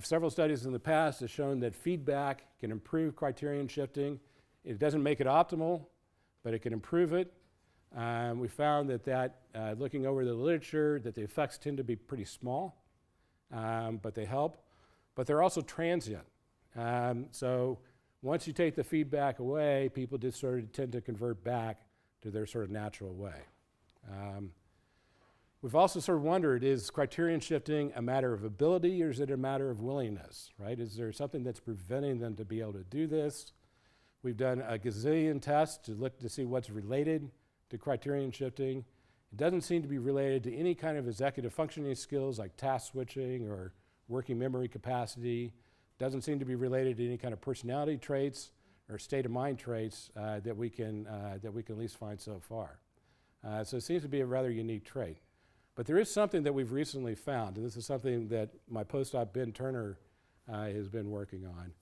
several studies in the past have shown that feedback can improve criterion shifting. It doesn't make it optimal, but it can improve it. We found that looking over the literature, that the effects tend to be pretty small, but they help. But they're also transient. So once you take the feedback away, people just sort of tend to convert back to their sort of natural way. We've also sort of wondered, is criterion shifting a matter of ability or is it a matter of willingness, right? Is there something that's preventing them to be able to do this? We've done a gazillion tests to look to see what's related to criterion shifting. It doesn't seem to be related to any kind of executive functioning skills like task switching or working memory capacity. It doesn't seem to be related to any kind of personality traits or state of mind traits that we can at least find so far. So it seems to be a rather unique trait. But there is something that we've recently found, and this is something that my postdoc Ben Turner has been working on.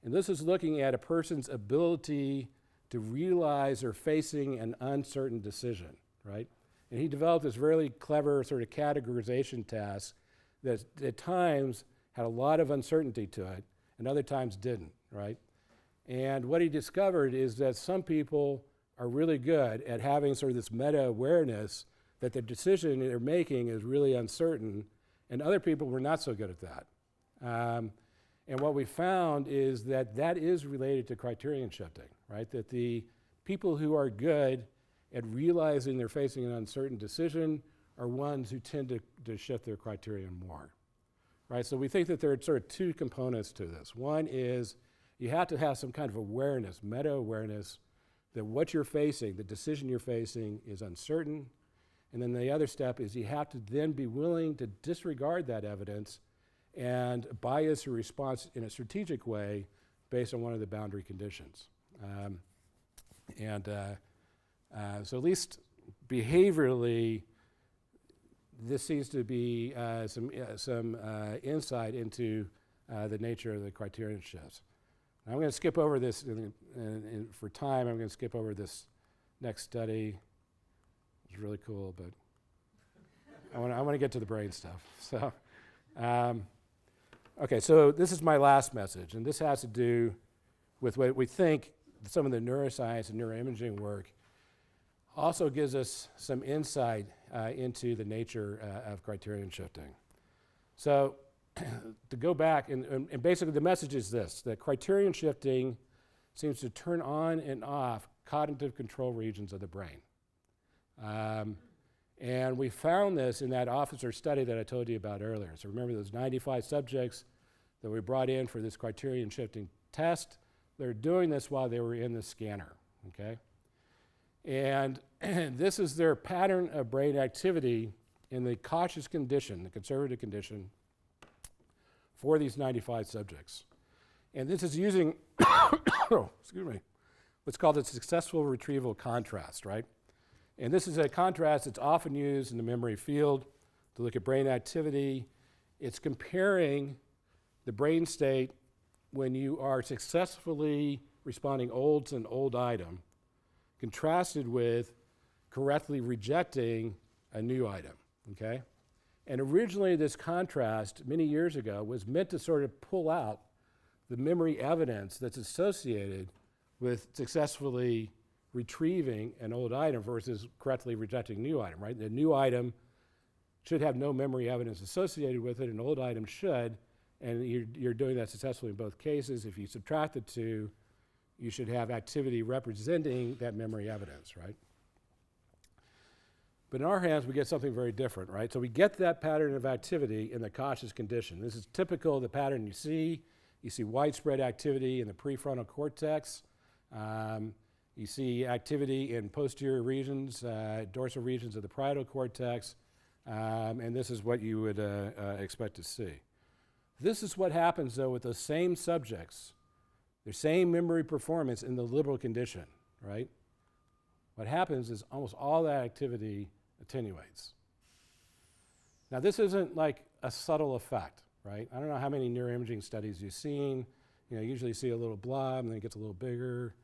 And this is looking at a person's ability to realize they're facing an uncertain decision, right? And he developed this really clever sort of categorization task that at times had a lot of uncertainty to it, and other times didn't, right? And what he discovered is that some people are really good at having sort of this meta-awareness that the decision they're making is really uncertain, and other people were not so good at that. And what we found is that that is related to criterion shifting, right? That the people who are good at realizing they're facing an uncertain decision are ones who tend to shift their criterion more, right? So we think that there are sort of two components to this. One is you have to have some kind of awareness, meta-awareness, that what you're facing, the decision you're facing is uncertain. And then the other step is you have to then be willing to disregard that evidence and bias your response in a strategic way based on one of the boundary conditions. So at least behaviorally, this seems to be some insight into the nature of the criterion shifts. Now I'm going to skip over this, and for time, I'm going to skip over this next study. It's really cool, but I want to get to the brain stuff. So, okay, so this is my last message, and this has to do with what we think some of the neuroscience and neuroimaging work also gives us some insight into the nature of criterion shifting. So to go back, and basically the message is this, that criterion shifting seems to turn on and off cognitive control regions of the brain. And we found this in that officer study that I told you about earlier. So remember those 95 subjects that we brought in for this criterion shifting test? They're doing this while they were in the scanner, okay? And this is their pattern of brain activity in the cautious condition, the conservative condition, for these 95 subjects. And this is using, excuse me, what's called a successful retrieval contrast, right? And this is a contrast that's often used in the memory field to look at brain activity. It's comparing the brain state when you are successfully responding to an old item, contrasted with correctly rejecting a new item, okay? And originally this contrast, many years ago, was meant to sort of pull out the memory evidence that's associated with successfully retrieving an old item versus correctly rejecting a new item, right? The new item should have no memory evidence associated with it, an old item should, and you're doing that successfully in both cases. If you subtract the two, you should have activity representing that memory evidence, right? But in our hands, we get something very different, right? So we get that pattern of activity in the cautious condition. This is typical of the pattern you see. You see widespread activity in the prefrontal cortex. You see activity in posterior regions, dorsal regions of the parietal cortex, and this is what you would expect to see. This is what happens, though, with those same subjects, their same memory performance in the liberal condition, right? What happens is almost all that activity attenuates. Now, this isn't like a subtle effect, right? I don't know how many neuroimaging studies you've seen. You know, usually you see a little blob and then it gets a little bigger.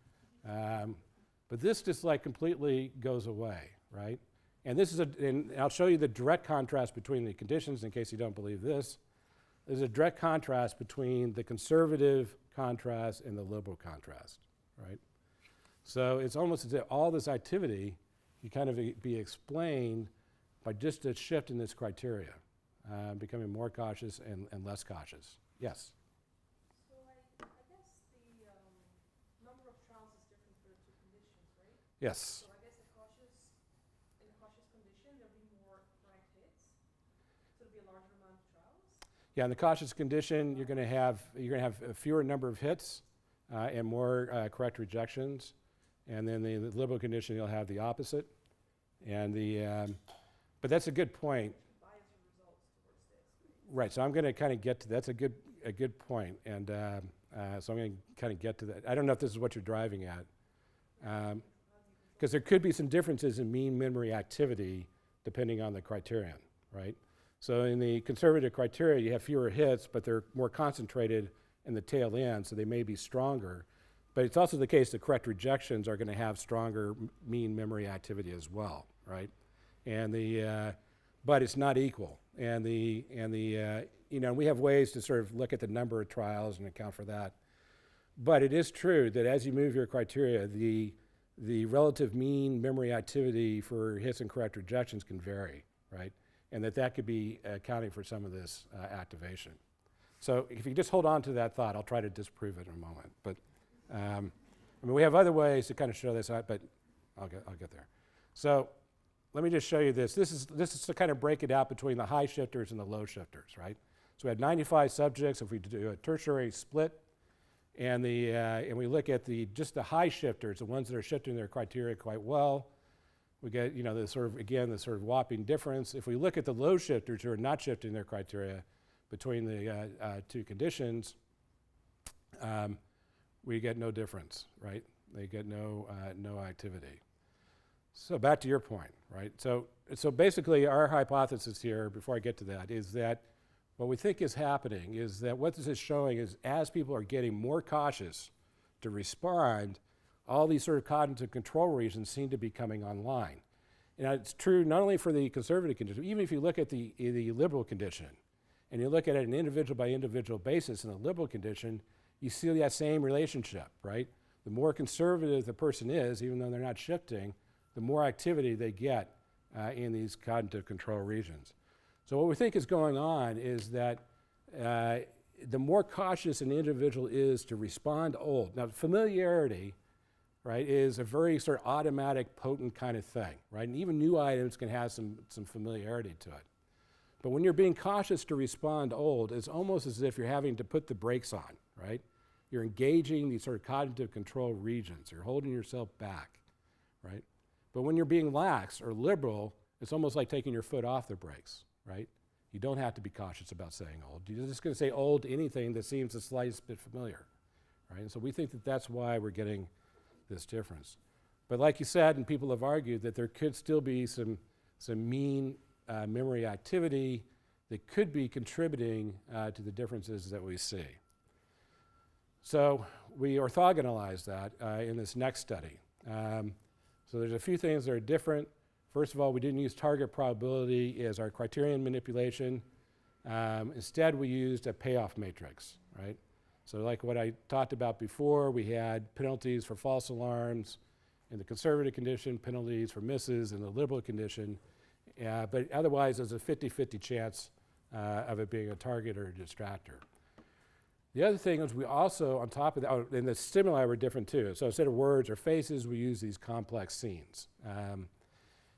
But this just like completely goes away, right? And this is and I'll show you the direct contrast between the conditions in case you don't believe this. There's a direct contrast between the conservative contrast and the liberal contrast, right? So it's almost as if all this activity can kind of be explained by just a shift in this criteria, becoming more cautious and less cautious. Yes?
So I guess the number of trials is different for the two conditions, right?
Yes.
So I guess in a cautious condition, there'll be more right hits. So there'll be a larger amount of trials.
Yeah, in the cautious condition, you're going to have a fewer number of hits and more correct rejections. And then the liberal condition, you'll have the opposite. And but that's a good point.
Bias your results towards this.
Right. So I'm going to kind of get to that's a good point. And so I'm going to kind of get to that. I don't know if this is what you're driving at. because there could be some differences in mean memory activity depending on the criterion, right? So in the conservative criteria, you have fewer hits, but they're more concentrated in the tail end, so they may be stronger. But it's also the case that correct rejections are going to have stronger mean memory activity as well, right? And but it's not equal. And we have ways to sort of look at the number of trials and account for that. But it is true that as you move your criteria, the relative mean memory activity for hits and correct rejections can vary, right? And that could be accounting for some of this activation. So if you just hold on to that thought, I'll try to disprove it in a moment. But I mean, we have other ways to kind of show this out, but I'll get there. So let me just show you this. This is to kind of break it out between the high shifters and the low shifters, right? So we had 95 subjects. If we do a tertiary split, and we look at just the high shifters, the ones that are shifting their criteria quite well, we get the sort of whopping difference. If we look at the low shifters who are not shifting their criteria between the two conditions, we get no difference, right? They get no activity. So back to your point, right? So basically our hypothesis here, before I get to that, is that what we think is happening is that what this is showing is as people are getting more cautious to respond, all these sort of cognitive control regions seem to be coming online. And it's true not only for the conservative condition, even if you look at the liberal condition, and you look at it an individual by individual basis in a liberal condition, you see that same relationship, right? The more conservative the person is, even though they're not shifting, the more activity they get in these cognitive control regions. So what we think is going on is that the more cautious an individual is to respond to old. Now, familiarity, right, is a very sort of automatic, potent kind of thing, right? And even new items can have some familiarity to it. But when you're being cautious to respond to old, it's almost as if you're having to put the brakes on, right? You're engaging these sort of cognitive control regions. You're holding yourself back, right? But when you're being lax or liberal, it's almost like taking your foot off the brakes, right? You don't have to be cautious about saying old. You're just going to say old to anything that seems the slightest bit familiar, right? And so we think that that's why we're getting this difference. But like you said, and people have argued, that there could still be some mean memory activity that could be contributing to the differences that we see. So we orthogonalized that in this next study. So there's a few things that are different. First of all, we didn't use target probability as our criterion manipulation. Instead, we used a payoff matrix, right? So like what I talked about before, we had penalties for false alarms in the conservative condition, penalties for misses in the liberal condition. But otherwise, there's a 50-50 chance of it being a target or a distractor. The other thing is we also, on top of that, and the stimuli were different too. So instead of words or faces, we use these complex scenes.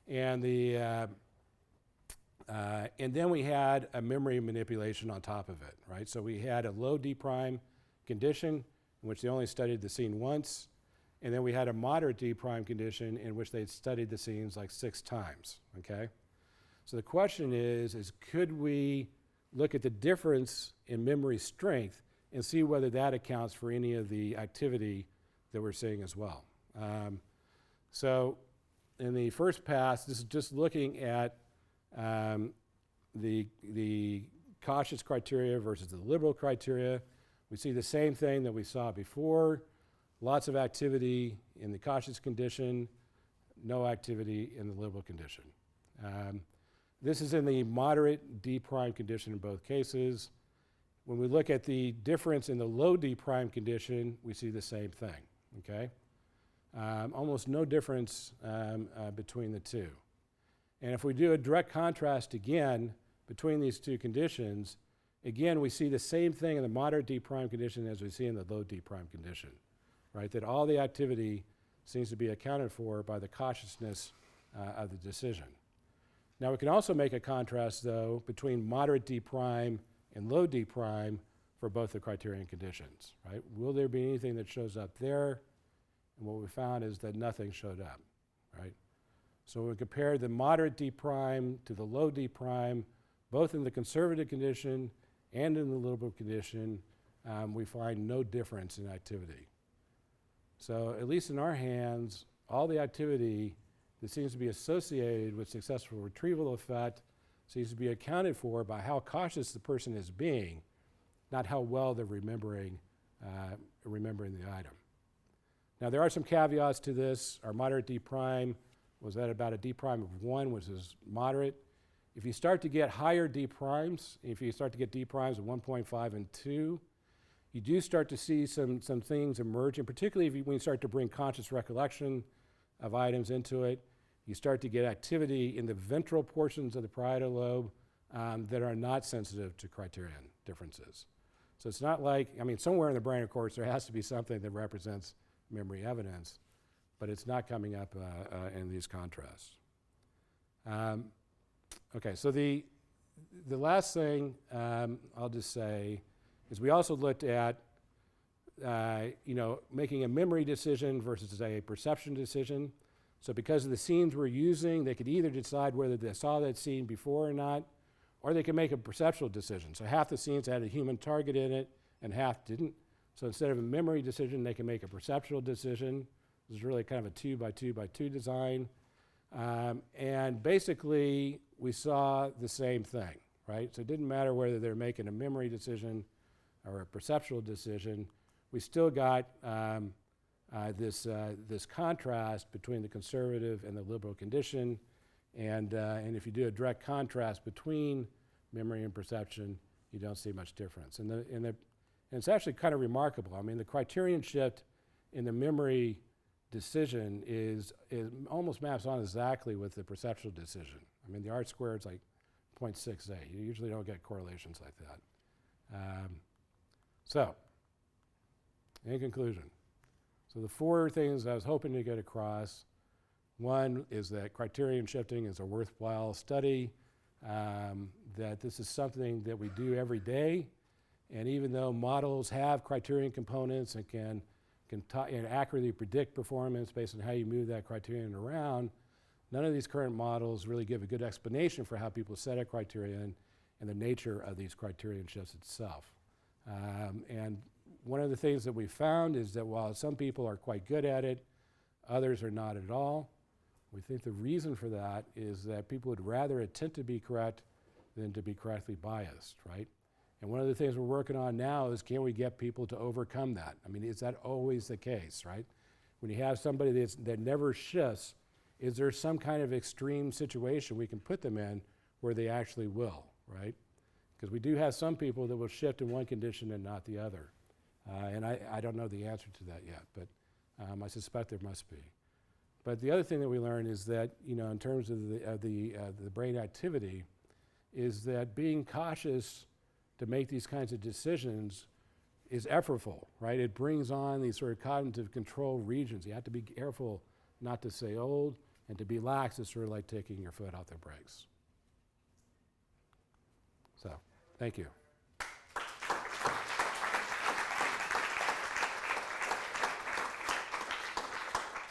And then we had a memory manipulation on top of it, right? So we had a low D prime condition in which they only studied the scene once, and then we had a moderate D prime condition in which they studied the scenes like 6 times, okay? So the question is could we look at the difference in memory strength and see whether that accounts for any of the activity that we're seeing as well? So in the first pass, this is just looking at the cautious criteria versus the liberal criteria. We see the same thing that we saw before. Lots of activity in the cautious condition, no activity in the liberal condition. This is in the moderate D prime condition in both cases. When we look at the difference in the low D prime condition, we see the same thing, okay? Almost no difference between the two. And if we do a direct contrast again between these two conditions, again, we see the same thing in the moderate D prime condition as we see in the low D prime condition, right? That all the activity seems to be accounted for by the cautiousness of the decision. Now, we can also make a contrast, though, between moderate D prime and low D prime for both the criterion conditions, right? Will there be anything that shows up there? And what we found is that nothing showed up, right? So when we compare the moderate D prime to the low D prime, both in the conservative condition and in the liberal condition, we find no difference in activity. So at least in our hands, all the activity that seems to be associated with successful retrieval effect seems to be accounted for by how cautious the person is being, not how well they're remembering the item. Now, there are some caveats to this. Our moderate D prime was at about a D prime of 1, which is moderate. If you start to get higher D primes, if you start to get D primes of 1.5 and 2, you do start to see some things emerging, particularly when you start to bring conscious recollection of items into it. You start to get activity in the ventral portions of the parietal lobe that are not sensitive to criterion differences. So it's not like, I mean, somewhere in the brain, of course, there has to be something that represents memory evidence, but it's not coming up in these contrasts. Okay, so the last thing I'll just say is we also looked at making a memory decision versus a perception decision. So because of the scenes we're using, they could either decide whether they saw that scene before or not, or they could make a perceptual decision. So half the scenes had a human target in it and half didn't. So instead of a memory decision, they can make a perceptual decision. This is really kind of a 2 by 2 by 2 design. And basically, we saw the same thing, right? So it didn't matter whether they're making a memory decision or a perceptual decision. We still got this contrast between the conservative and the liberal condition. And if you do a direct contrast between memory and perception, you don't see much difference. And it's actually kind of remarkable. I mean, the criterion shift in the memory decision is almost maps on exactly with the perceptual decision. I mean, the R squared is like 0.68. You usually don't get correlations like that. So, in conclusion, so the 4 things I was hoping to get across. One is that criterion shifting is a worthwhile study, that this is something that we do every day, and even though models have criterion components and can accurately predict performance based on how you move that criterion around, none of these current models really give a good explanation for how people set a criterion and the nature of these criterion shifts itself. And one of the things that we found is that while some people are quite good at it, others are not at all. We think the reason for that is that people would rather attempt to be correct than to be correctly biased, right? And one of the things we're working on now is, can we get people to overcome that? I mean, is that always the case, right? When you have somebody that never shifts, is there some kind of extreme situation we can put them in where they actually will, right? Because we do have some people that will shift in one condition and not the other. And I don't know the answer to that yet, but I suspect there must be. But the other thing that we learned is that, in terms of the brain activity, is that being cautious to make these kinds of decisions is effortful, right? It brings on these sort of cognitive control regions. You have to be careful not to say old, and to be lax is sort of like taking your foot off the brakes. So, thank you.